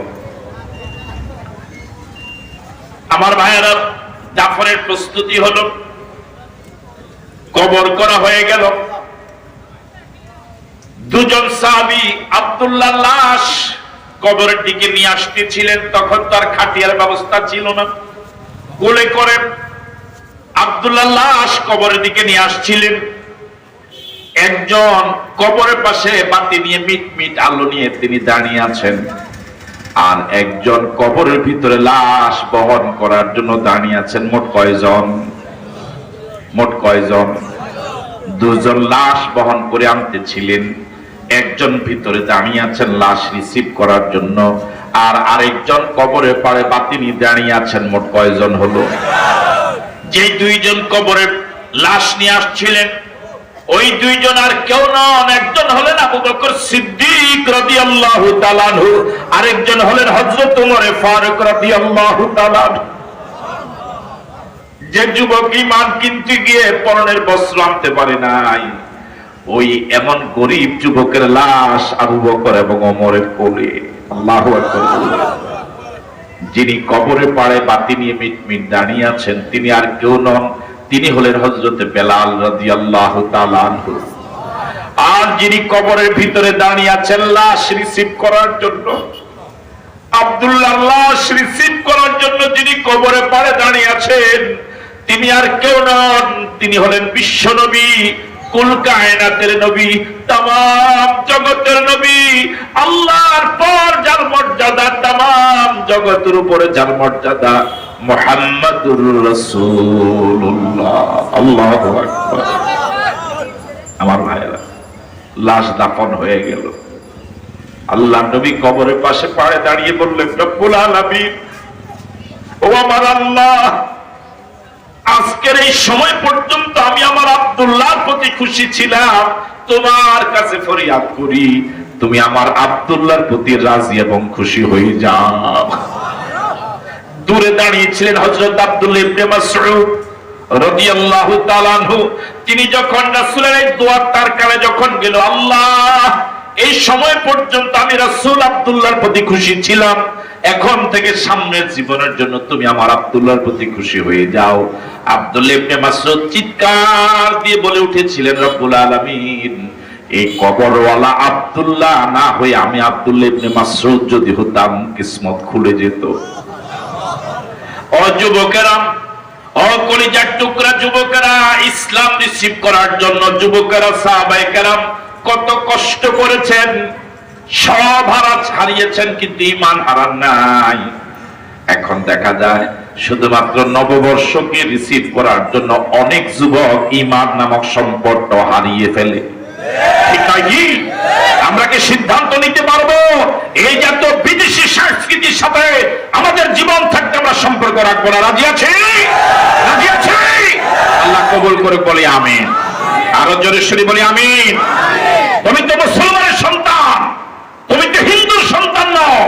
আমার ভাইয়েরা, দাফনের প্রস্তুতি হলো, কবর করা হয়ে গেল। দুজন সাহাবী আব্দুল্লাহ লাশ কবরের দিকে নিয়ে আসতেছিলেন। তখন তার খাটিয়ার ব্যবস্থা ছিল না। কোলে করে আব্দুল্লাহ লাশ কবরের দিকে নিয়ে আসছিলেন। একজন কবরের পাশে বাতি নিয়ে মিটমিট আলো নিয়ে তিনি দাঁড়িয়ে আছেন, আর একজন কবরের ভিতরে লাশ বহন করার জন্য দাঁড়িয়ে আছেন। মোট কয়জন? দুজন লাশ বহন করে আনতেছিলেন। একজন ভিতরে দাঁড়িয়ে আছেন লাশ রিসিভ করার জন্য, আর আরেকজন কবরের পাড়ে বাতি নিয়ে দাঁড়িয়ে আছেন। মোট কয়জন হলো? যে দুইজন কবরের লাশ নিয়ে আসছিলেন, ওই দুইজন আর কেউ নন। একজন হলেন আবু বকর সিদ্দিক রাদিয়াল্লাহু তাআলা আনহু, আরেকজন হলেন হযরত ওমর ফারুক রাদিয়াল্লাহু তাআলা আনহু। যে যুবক ঈমান কিনতে গিয়ে পরনের বস্ত্র আনতে পারে নাই, ওই এমন গরিব যুবকের লাশ আবু বকর এবং ওমরের কোলে। আল্লাহু আকবার। যিনি কবরের পাড়ে বাতি নিয়ে মিটমিট দাঁড়িয়ে আছেন, তিনি আর কেউ নন, তিনি হলেন হযরত বেলাল রাদিয়াল্লাহু তাআলা আনহু। আর যিনি কবরের ভিতরে দাঁড়িয়ে আছেন লাশ রিসিভ করার জন্য, আব্দুল্লাহ লাশ রিসিভ করার জন্য যিনি কবরের পাড়ে দাঁড়িয়ে আছেন, তিনি আর কেউ নন, তিনি হলেন বিশ্ব নবী, কুল কায়নাতের নবী, তামাম জগতের নবী, আল্লাহর পর যার মর্যাদা, তামাম জগতের উপরে যার মর্যাদা, মুহাম্মাদুর রাসূলুল্লাহ। আল্লাহু আকবার। আমার ভাইরা, লাশ দাফন হয়ে গেল। আল্লাহ নবী কবরের পাশে পাড়ে দাঁড়িয়ে বললেন, রব্বুল আলামিন, ও আমার আল্লাহ, আজকের এই সময় পর্যন্ত আমি আমার আব্দুল্লাহর প্রতি খুশি ছিলাম। তোমার কাছে ফরিয়াদ করি, তুমি আমার আব্দুল্লাহর প্রতি রাজি এবং খুশি হয়ে যাও। দূরে দাঁড়িয়েছিলেন হযরত আব্দুল্লাহ ইবনে মাসউদ রাদিয়াল্লাহু তাআলা আনহু। তিনি যখন রাসূলের এই দোয়া তার কানে যখন গেল, আল্লাহ, এই সময় পর্যন্ত আমি রাসূল আব্দুল্লাহর প্রতি খুশি ছিলাম, এখন থেকে সামনের জীবনের জন্য তুমি আমার আব্দুল্লাহর প্রতি খুশি হয়ে যাও। আব্দুল্লাহ ইবনে মাসউদ চিৎকার দিয়ে বলে উঠেছিলেন, রব্বুল আলামিন, এই কবরওয়ালা আব্দুল্লাহ না হয়ে আমি আব্দুল্লাহ ইবনে মাসউদ যদি হতাম, কিসমত খুলে যেত। ও যুবকেরা, ও কলিজার টুকরা যুবকেরা, ইসলাম রিসিভ করার জন্য যুবকেরা, সাহাবায়ে কেরাম কত কষ্ট করেছেন, সব হারিয়েছেন, কিন্তু ঈমান হারান নাই। এখন দেখা যায় শুধুমাত্র নববর্ষকে রিসিভ করার জন্য অনেক যুবক ঈমান নামক সম্পদটা হারিয়ে ফেলে। ঠিক নয় কি? আমরা কি সিদ্ধান্ত নিতে পারবো এই যত বিদেশি সংস্কৃতির সাথে আমাদের জীবন থাকতে আমরা সম্পর্ক রাখবো না? রাজি আছি? রাজি আছি? আল্লাহ কবুল করে বলি আমিন। আরো জোরে সরি বলি আমিন। তুমি তো মুসলমানের সন্তান, তুমি তো হিন্দুর সন্তান নও,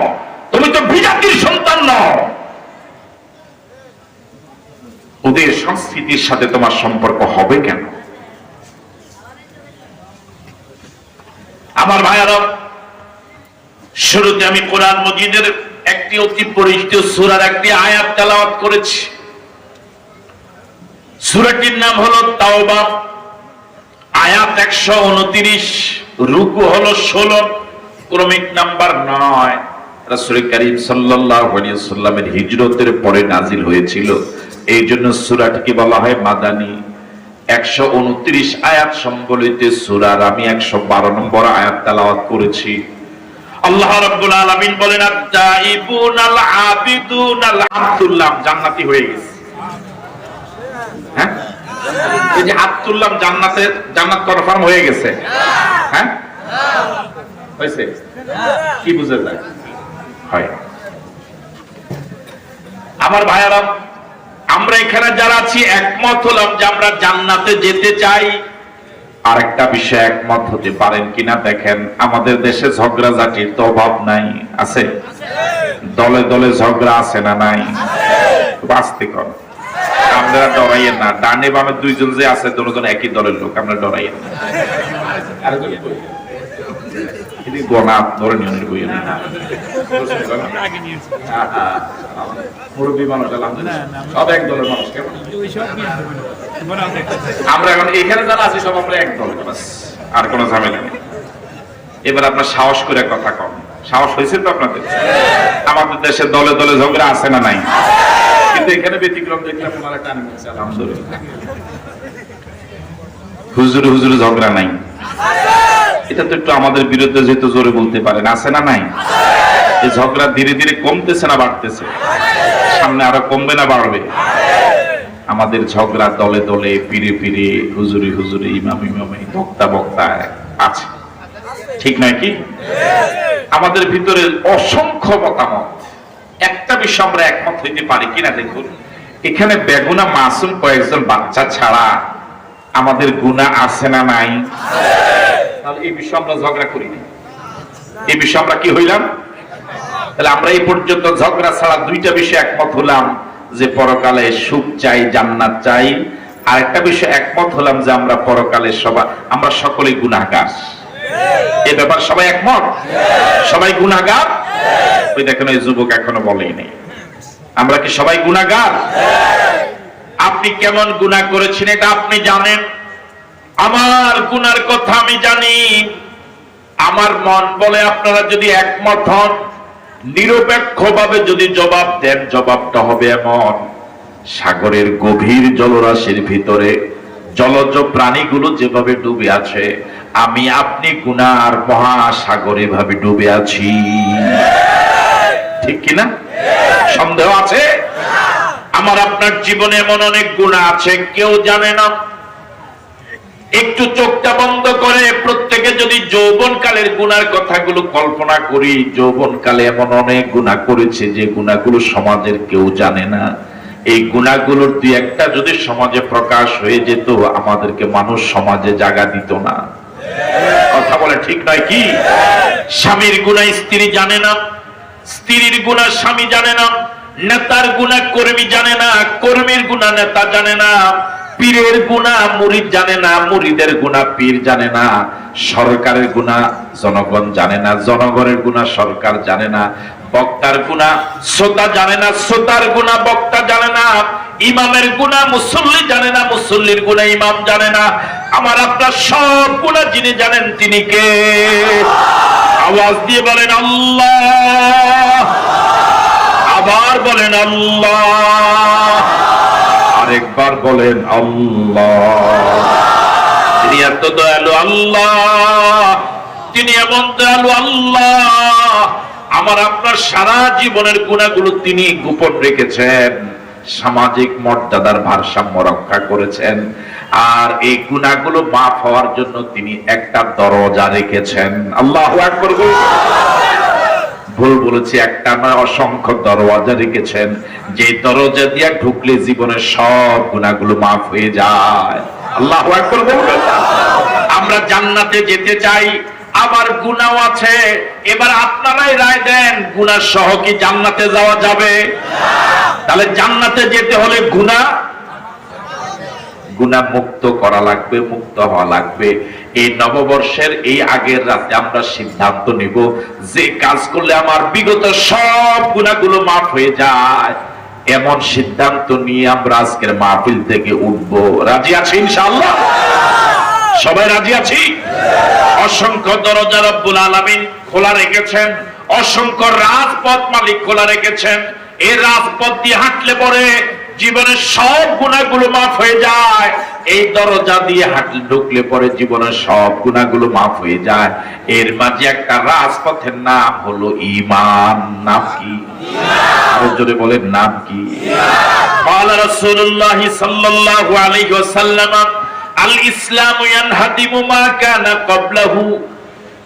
তুমি তো বিজাতির সন্তান নও। ওদের সংস্কৃতির সাথে তোমার সম্পর্ক হবে কেন? আমার ভাইয়ারা, শুরুতে আমি কোরআন মজিদের একটি অতি পরিচিত সূরার একটি আয়াত তেলাওয়াত করেছি। সূরাটির নাম হলো তাওবা, আয়াত 129, রুকু হলো 16, ক্রমিক নাম্বার 9। রাসূল করিম সাল্লাল্লাহু আলাইহি ওয়াসাল্লামের হিজরতের পরে নাজিল হয়েছিল, এই জন্য সূরাটিকে বলা হয় মাদানী। 129 আয়াত সম্বলিত সূরার আমি 112 নম্বর আয়াত তেলাওয়াত করেছি। আল্লাহ রাব্বুল আলামিন বলেন, আত-তাইবুনাল আবিদুনাল আব্দুল্লাহ জান্নাতি হয়ে গেছে। হ্যাঁ, এই যে আব্দুল্লাহ জান্নাতে, জান্নাত কনফার্ম হয়ে গেছে। হ্যাঁ, হয়েছে? কি বুঝা যায়? হয়। আমার ভাইয়ারা, আমরা এখানে যারা আছি একমত হলাম যে আমরা জান্নাতে যেতে চাই। আরেকটা বিষয় একমত হতে পারেন কিনা দেখেন, আমাদের দেশে ঝগড়াঝাটির তো অভাব নাই, আছে? দলে দলে ঝগড়া আছে না নাই? বাঁচতে কর, আমরা ডরাইয়েন না। ডানে বামে দুইজন যে আছে, দুজন একই দলের লোক, আমরা ডরাইয়েন না। গনা ধরে নিয়ে বই মুরব্বী মানুষ, সব এক দলের মানুষ। আমরা এখন এখানে যারা আছি সব আমরা এক দল, আর কোনো ঝামেলা নেই। এবার আপনার সাহস করে কথা কম, সাহস হয়েছে তো আপনাদের? আমাদের দেশে দলে দলে ঝগড়া আছে না নাই? কিন্তু এখানে ব্যতিক্রম দেখলাম, ওনারা টান করছে, আলহামদুলিল্লাহ। হুজুরে হুজুরে ঝগড়া নাই, এটা তো একটু আমাদের বিরুদ্ধে যেহেতু জোরে বলতে পারেন, আছে না নাই? এই ঝগড়া ধীরে ধীরে কমতেছে না বাড়তেছে? সামনে আরো কমবে না বাড়বে? আমাদের ঝগড়া দলে দলে, পীরে পীরে, হুজুরি হুজুরি, ইমাম ইমামে, বক্তা বক্তা আছে, ঠিক নয় কি? আমাদের ভিতরে অসংখ্য মতামত, একটা বিষয় আমরা একমত হইতে পারি কিনা দেখুন। এখানে বেগুনা মাসুম কয়েকজন বাচ্চা ছাড়া আমাদের গুনাহ আছে না নাই? তাহলে এই বিষয়ে আমরা ঝগড়া করিনি, এই বিষয়ে আমরা কি হইলাম? তাহলে আমরা এই পর্যন্ত ঝগড়া ছাড়া দুইটা বিষয় একমত হলাম, যে পরকালে সুখ চাই, জান্নাত চাই। আর একটা বিষয় একমত হলাম যে আমরা পরকালে আমরা সকলেই গুনাহগার। এই ব্যাপার সবাই একমত, সবাই গুনাহগার। ওই দেখেন, ওই যুবক এখনো বলেই নেই আমরা কি সবাই গুনাহগার? আপনি কেমন গুনাহ করেছেন এটা আপনি জানেন, আমার গুনার কথা আমি জানি। আমার মন বলে আপনারা যদি একমত হন, নিরপেক্ষভাবে যদি জবাব দেন, জবাবটা হবে এমন, সাগরের গভীর জলরাশির ভিতরে জলজ প্রাণীগুলো যেভাবে ডুবে আছে, আমি আপনি গুনার মহাসাগরে ভাবে ডুবে আছি, ঠিক কিনা? সন্দেহ আছে? আমার আপনার জীবনে এমন অনেক গুনাহ আছে, কেউ জানে না। একটু চোখটা বন্ধ করে প্রত্যেকে যদি যৌবনকালের গুনার কথাগুলো কল্পনা করি, যৌবনকালে এমন অনেক গুনাহ করেছে যে গুনাহগুলো সমাজের কেউ জানে না। এই গুনাহগুলোর দুই একটা যদি সমাজে প্রকাশ হয়ে যেত, আমাদেরকে মানুষ সমাজে জায়গা দিত না। কথা বলে ঠিক নয় কি? স্বামীর গুনাহ স্ত্রী জানে না, স্ত্রীর গুনাহ স্বামী জানে না, নেতার গুনাহ কর্মী জানে না, কর্মীর গুনাহ নেতা জানে না, পীরের গুনাহ মুরিদ জানে না, মুরিদের গুনাহ পীর জানে না, সরকারের গুনাহ জনগণ জানে না, জনগণের গুনাহ সরকার জানে না, বক্তার গুনাহ শ্রোতা জানে না, শ্রোতার গুনাহ বক্তা জানে না, ইমামের গুনাহ মুসল্লি জানে না, মুসল্লির গুনাহ ইমাম জানে না। আমার আপনার সব গুনাহ যিনি জানেন তিনি কে? আওয়াজ দিয়ে বলেন আল্লাহ, আবার বলেন আল্লাহ, আরেকবার বলেন আল্লাহ। তিনি এত দয়ালু আল্লাহ, তিনি এমন দয়ালু আল্লাহ, আমার আপনার সারা জীবনের গুনাহগুলো তিনি গোপন রেখেছেন, সামাজিক মর্যাদার ভারসাম্য রক্ষা করেছেন। আর এই গুনাহগুলো মাফ হওয়ার জন্য তিনি একটা দরজা রেখেছেন। আল্লাহু আকবার। ভুল বলেছি, একটা নয়, অসংখ্য দরজা রেখেছেন, যে দরজা দিয়ে ঢুকলে জীবনের সব গুনাহগুলো মাফ হয়ে যায়। আল্লাহু আকবার বলবেন। আমরা জান্নাতে যেতে চাই, আবার গুনাহ আছে। এবার আপনারাই রায় দেন, গুনাহ সহ কি জান্নাতে যাওয়া যাবে? তাহলে জান্নাতে যেতে হলে গুনাহ মুক্ত করা লাগবে, মুক্ত হওয়া লাগবে। এই নববর্ষের এই আগের রাতে আমরা সিদ্ধান্ত নিব, যে কাজ করলে আমার বিগত সব গুনাহগুলো মাফ হয়ে যায়, এমন সিদ্ধান্ত নিয়ে আমরা আজকের মাহফিল থেকে উঠবো। রাজি আছি ইনশাআল্লাহ? সবাই রাজি আছি? অসংখ্য দরজা রব্বুল আলামিন খোলা রেখেছেন, অসংখ্য রাজপথ মালিক খোলা রেখেছেন। এই রাজপথ দিয়ে হাঁটলে পরে জীবনের সব গুনাহগুলো মাফ হয়ে যায়। এই দরজা দিয়ে হাঁটলে ঢুকলে পরে জীবনের সব গুনাহগুলো মাফ হয়ে যায়। এর মাঝে একটা রাজপথের নাম হলো ঈমান। নাম কি? আরো জোরে বলেন, নাম কি? قال رسول الله صلى الله عليه وسلم আল ইসলামু ইয়ানহাদিমু মা কানা ক্বাবলাহু।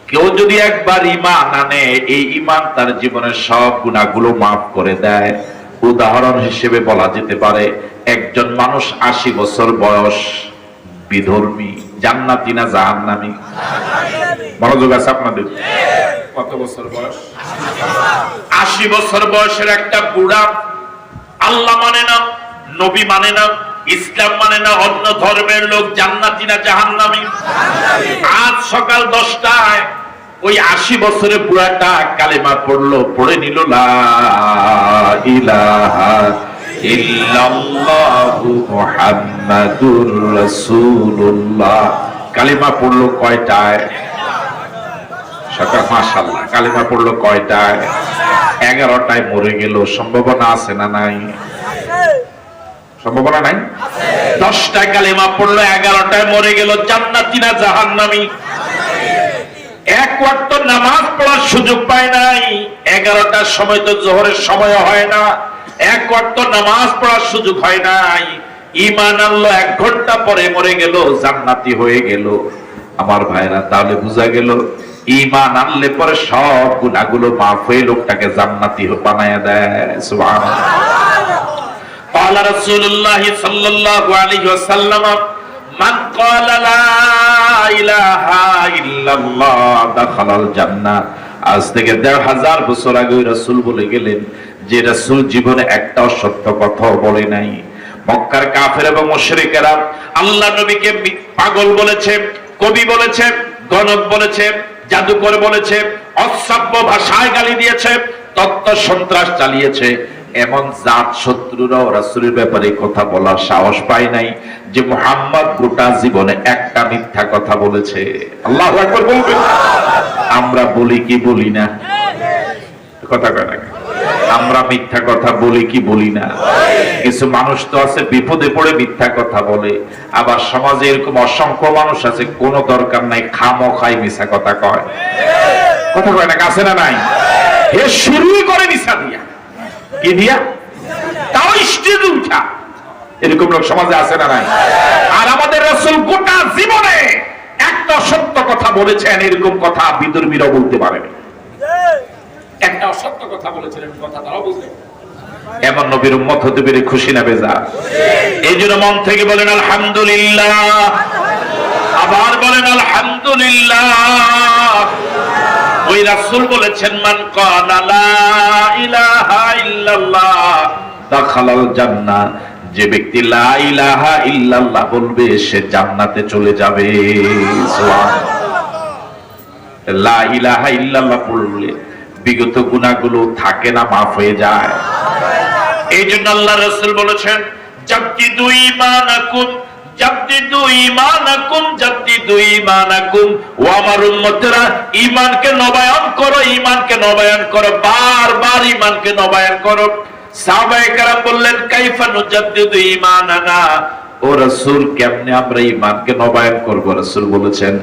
কেউ যদি একবার ঈমান আনে, এই ঈমান তার জীবনের সব গুনাহগুলো maaf করে দেয়। উদাহরণ হিসেবে বলা যেতে পারে, একজন মানুষ 80 বছর বয়স, বিধর্মী, জান্নাতি না জাহান্নামী? মনোযোগ আছে আপনাদের? কত বছর বয়স? 80 বছর বয়সের একটা বুড়া, আল্লাহ মানে না, নবী মানে না, ইসলাম মানে না, অন্য ধর্মের লোক, জান্নাতি না জাহান্নামী? আজ সকাল 10টায় ওই 80 বছরের বুড়াটা কালেমা পড়লো, পড়ে নিল লা ইলাহা ইল্লাল্লাহু মুহাম্মাদুর রাসূলুল্লাহ। কালেমা পড়লো কয়টায়? সকাল। মাশাআল্লাহ। কালেমা পড়লো কয়টায়? 11টায় মরে গেল। সম্ভাবনা আছে না নাই? সম্ভাবনা নাই? 10টায় কালেমা পড়লো, 11টায় মরে গেল। জান্নাতি না জাহান্নামী? এক ওয়াক্ত নামাজ পড়ার সুযোগ পায় নাই। 11টার সময় তো জোহরের সময় হয় না, এক ওয়াক্ত নামাজ পড়ার সুযোগ হয় নাই। ঈমান আনলো, 1 ঘন্টা পরে মরে গেল, জান্নাতি হয়ে গেল। আমার ভাইরা, তাহলে বোঝা গেল ঈমান আনলে পরে সব গুনাহগুলো মাফ হয়ে লোকটাকে জান্নাতি বানায়া দেয়। সুবহানাল্লাহ। قال رسول الله صلى الله عليه وسلم من قال لا إله إلا الله دخل الجنة। আজ থেকে 1500 বছর আগে রাসূল বলে গেলেন, যে রাসূল জীবনে একটাও সত্য কথা বলে নাই। মক্কার কাফের এবং মুশরিকেরা আল্লাহ নবীকে পাগল বলেছে, কবি বলেছে, গণক বলেছে, জাদুকর বলেছে, অশ্রাব্য ভাষায় গালি দিয়েছে, তত্ত্ব সন্ত্রাস চালিয়েছে। এমন জাত শত্রুরাও রাসূলের ব্যাপারে কথা বলার সাহস পায় নাই যে মুহাম্মদ গোটা জীবনে একটা মিথ্যা কথা বলেছে। আল্লাহু আকবার বলবেন। আমরা বলি কি বলি না? কথা কয় না? আমরা মিথ্যা কথা বলি কি বলি না? কিছু মানুষ তো আছে বিপদে পড়ে মিথ্যা কথা বলে, আবার সমাজে এরকম অসংখ্য মানুষ আছে কোনো দরকার নাই খামোখাই মিথ্যা কথা কয়। কথা কয় না? আছে না নাই? হে শুরুই করে মিথ্যা দিয়া, কি দিয়া? তাও স্টেজে উঠা। এরকম লোক সমাজে আছে না নাই? আর আমাদের রাসূল গোটা জীবনে একটা সত্য কথা বলেছেন, এরকম কথা বিদর্মীরা বলতে পারেনি। একটা অসত্য কথা বলেছিলেন, কথা তারাও বলতে। এমন নবীর উম্মত হতে পেরে খুশি না বেজা? এই জন্য মন থেকে বলেন আলহামদুলিল্লাহ, আবার বলেন আলহামদুলিল্লাহ। ওই রাসূল বলেছেন, মান ক্বালা লা ইলাহা ইল্লাল্লাহ দাখালাল জান্নাহ। যে ব্যক্তি লা ইলাহা ইল্লাল্লাহ বলবে সে জান্নাতে চলে যাবে। সুবহানাল্লাহ। লা ইলাহা ইল্লাল্লাহ পড়লে বিগত গুনাহগুলো থাকে না, মাফ হয়ে যায়। এই জন্য আল্লাহ রাসূল বলেছেন, জাদ্দিদু ঈমানাকুম জাদ্দিদু ঈমানাকুম জাদ্দিদু ঈমানাকুম। ও আমার উম্মতেরা, ঈমানকে নবায়ন করো, ঈমানকে নবায়ন করো, বারবার ঈমানকে নবায়ন করো। সাহাবায়ে কেরাম বললেন, কাইফা নুজাদ্দিদু ঈমানানা, ও রাসূল কেমনে আমরা ঈমানকে নবায়ন করব? রাসূল বলেছেন,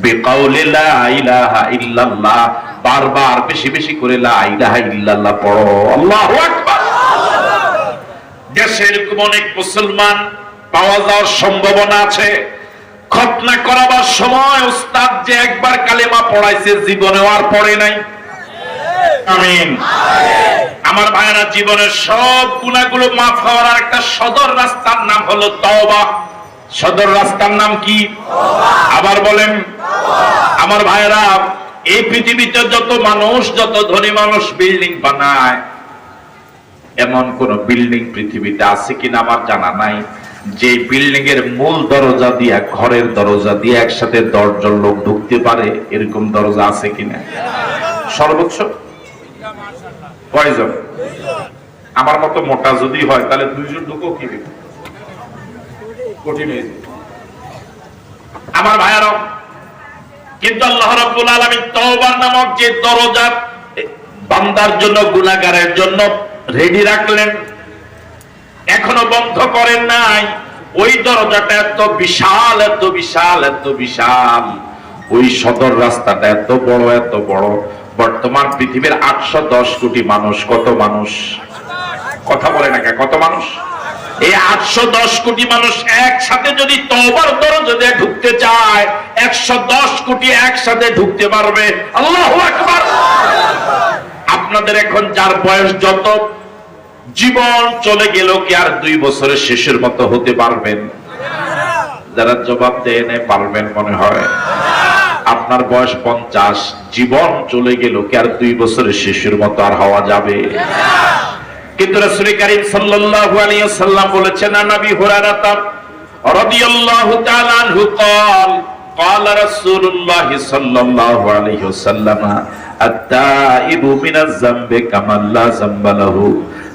বিকাউলি লা ইলাহা ইল্লাল্লাহ, বারবার বেশি বেশি করে লা ইলাহা ইল্লাল্লাহ পড়ো। আল্লাহু আকবার। দেশে এরকম অনেক মুসলমান পাওয়া যাওয়ার সম্ভাবনা আছে, খতনা করাবার সময় উস্তাদ যে একবার কালেমা পড়াইছে, জীবনে আর পড়ে নাই। আমিন। আমার ভাইরা, জীবনের সব গুনাহগুলো মাফ হওয়ার একটা সদর রাস্তার নাম হলো তওবা। সদর রাস্তার নাম কি? আবার বলেন। আমার ভাইরা, এই পৃথিবীতে যত মানুষ, যত ধনী মানুষ বিল্ডিং বানায়, এমন কোন বিল্ডিং পৃথিবীতে আছে কিনা আমার জানা নাই যে বিল্ডিং এর মূল দরজা দিয়া, ঘরের দরজা দিয়ে একসাথে 10 জন লোক ঢুকতে পারে, এরকম দরজা আছে কিনা? সর্বোচ্চ কয়জন? আমার মতো মোটা যদি হয় তাহলে 2 জন ঢুকো কি কঠিন হয়ে যায়। আমার ভাইয়ারা, কিন্তু আল্লাহ রাব্বুল আলামিন তওবার নামক যে দরজা বান্দার জন্য, গুনাহগারের জন্য রেডি রাখলেন, এখনো বন্ধ করেন নাই। ওই দরজাটা এত বিশাল, এত বিশাল, এত বিশাল, ওই সদর রাস্তাটা এত বড়, এত বড়। বর্তমান পৃথিবীর 810 কোটি মানুষ, কত মানুষ? কথা বলে না, কত মানুষ? এই 810 কোটি মানুষ একসাথে যদি তওবার দরজা দিয়ে ঢুকতে চায়, 110 কোটি একসাথে ঢুকতে পারবে। আল্লাহু আকবার। আপনাদের এখন যার বয়স যত, জীবন চলে গেল কি আর 2 বছরের শেষের মতো হতে পারবেন? যারা জবাব দেয় না পারবেন মনে হয়। আপনার বয়স 50, জীবন চলে গেল কি আর 2 বছরের শেষের মতো আর হওয়া যাবে? কিন্তু রাসূল কারীম সাল্লাল্লাহু আলাইহি ওয়াসাল্লাম বলেছেন, নবী হুরায়রা রাদিয়াল্লাহু তাআলা আনহু قال قال رسول الله صلى الله عليه وسلم التائب من الذنب كمن لا ذنب له।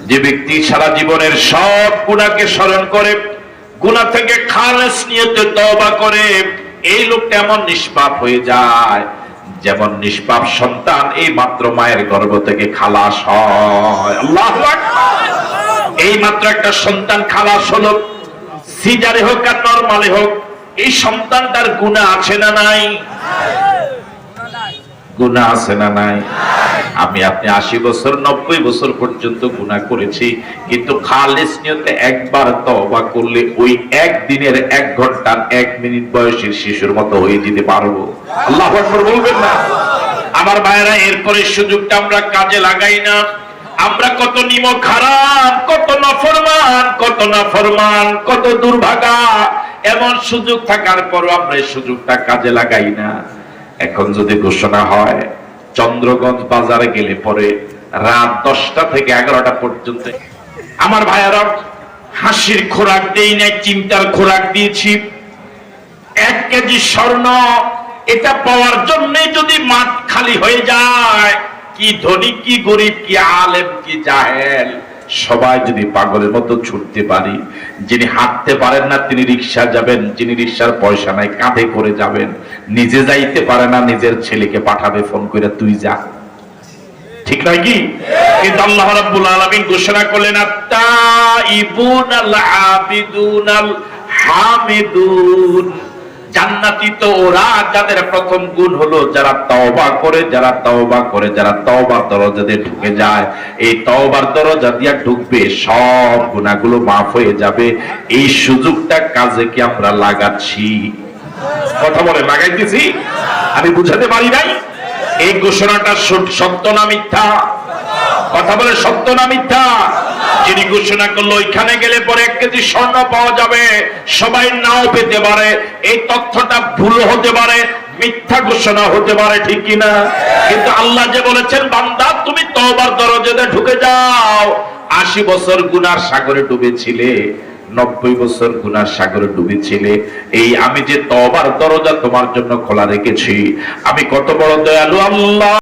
যে ব্যক্তি সারা জীবনের সব গুনাহকে স্মরণ করে, গুনাহ থেকে খালেস নিয়তে তওবা করে, এই লোকটা এমন নিষ্পাপ হয়ে যায় যেমন নিষ্পাপ সন্তান এই মাত্র মায়ের গর্ভ থেকে খালাস হয়। আল্লাহু আকবার। এই মাত্র একটা সন্তান খালাস হলো, সিজারে হোক আর নরমালে হোক, এই সন্তানটার গুনাহ আছে না নাই? গুনাহ আছে না নাই? আমি আপনি 80 বছর 90 বছর পর্যন্ত গুনাহ করেছি, কিন্তু খালেস নিয়তে একবার তওবা করলে ওই একদিনের 1 ঘন্টার 1 মিনিট বয়সের শিশুর মতো হয়ে যেতে পারবো। আল্লাহু আকবার বলবেন না? আমার ভাইরা, এরপরে সুযোগটা আমরা কাজে লাগাই না। আমরা কত নিমক হারাম, কত নাফরমান, কত নাফরমান, কত দুর্ভাগা, এমন সুযোগ থাকার পরও আমরা এই সুযোগটা কাজে লাগাই না। এখন যদি ঘোষণা হয় চন্দ্রগঞ্জ বাজারে গেলে পরে রাত 10টা থেকে 11টা পর্যন্ত, আমার ভাইয়ারা, হাসির খোরাক দেই না, চিন্তার খোরাক দিয়েছি। 1 কেজি স্বর্ণ, এটা পাওয়ার জন্যই যদি মাঠ খালি হয়ে যায়, কি ধনী, কি গরিব, কি আলেম, কি জাহেল, সবাই যদি পাগলের মতো ছুটতে পারি। যিনি হাঁটতে পারেন না তিনি রিকশা যাবেন, যিনি রিকশার পয়সা নাই কাঁধে করে যাবেন, নিজে যাইতে পারে না নিজের ছেলেকে পাঠাবে ফোন করে, তুই যা। ঠিক নয় কি? কিন্তু আল্লাহ রাব্বুল আলামিন ঘোষণা করলেন, আত-তাইবুনাল আবিদুনাল হামিদুন। জান্নাতি তো ওরা যাদের প্রথম গুণ হলো যারা তওবা করে, যারা তওবা করে, যারা তওবার দরজা দিয়ে ঢুকে যায়। এই তওবার দরজা দিয়ে ঢুকবে, সব গুনাহগুলো মাফ হয়ে যাবে। এই সুযোগটা কাজে কি আমরা লাগাচ্ছি? কথা বলে লাগাইতেছি? আমি বুঝাতে পারি নাই? এই ঘোষণাটা সত্য না মিথ্যা? কথা বলে সত্য না মিথ্যা? যিনি ঘোষণা করলো ওইখানে গেলে পরে 1 কেজি স্বর্ণ পাওয়া যাবে, সবাই নাও পেতে পারে, এই তথ্যটা ভুল হতে পারে, মিথ্যা ঘোষণা হতে পারে, ঠিক কিনা? কিন্তু আল্লাহ যে বলেছেন, বান্দা তুমি তওবার দরজাতে ঢুকে যাও। 80 বছর গুনার সাগরে ডুবেছিলে, 90 বছর গুনার সাগরে ডুবেছিলে, এই আমি যে তওবার দরজা তোমার জন্য খোলা রেখেছি, আমি কত বড় দয়ালু আল্লাহ।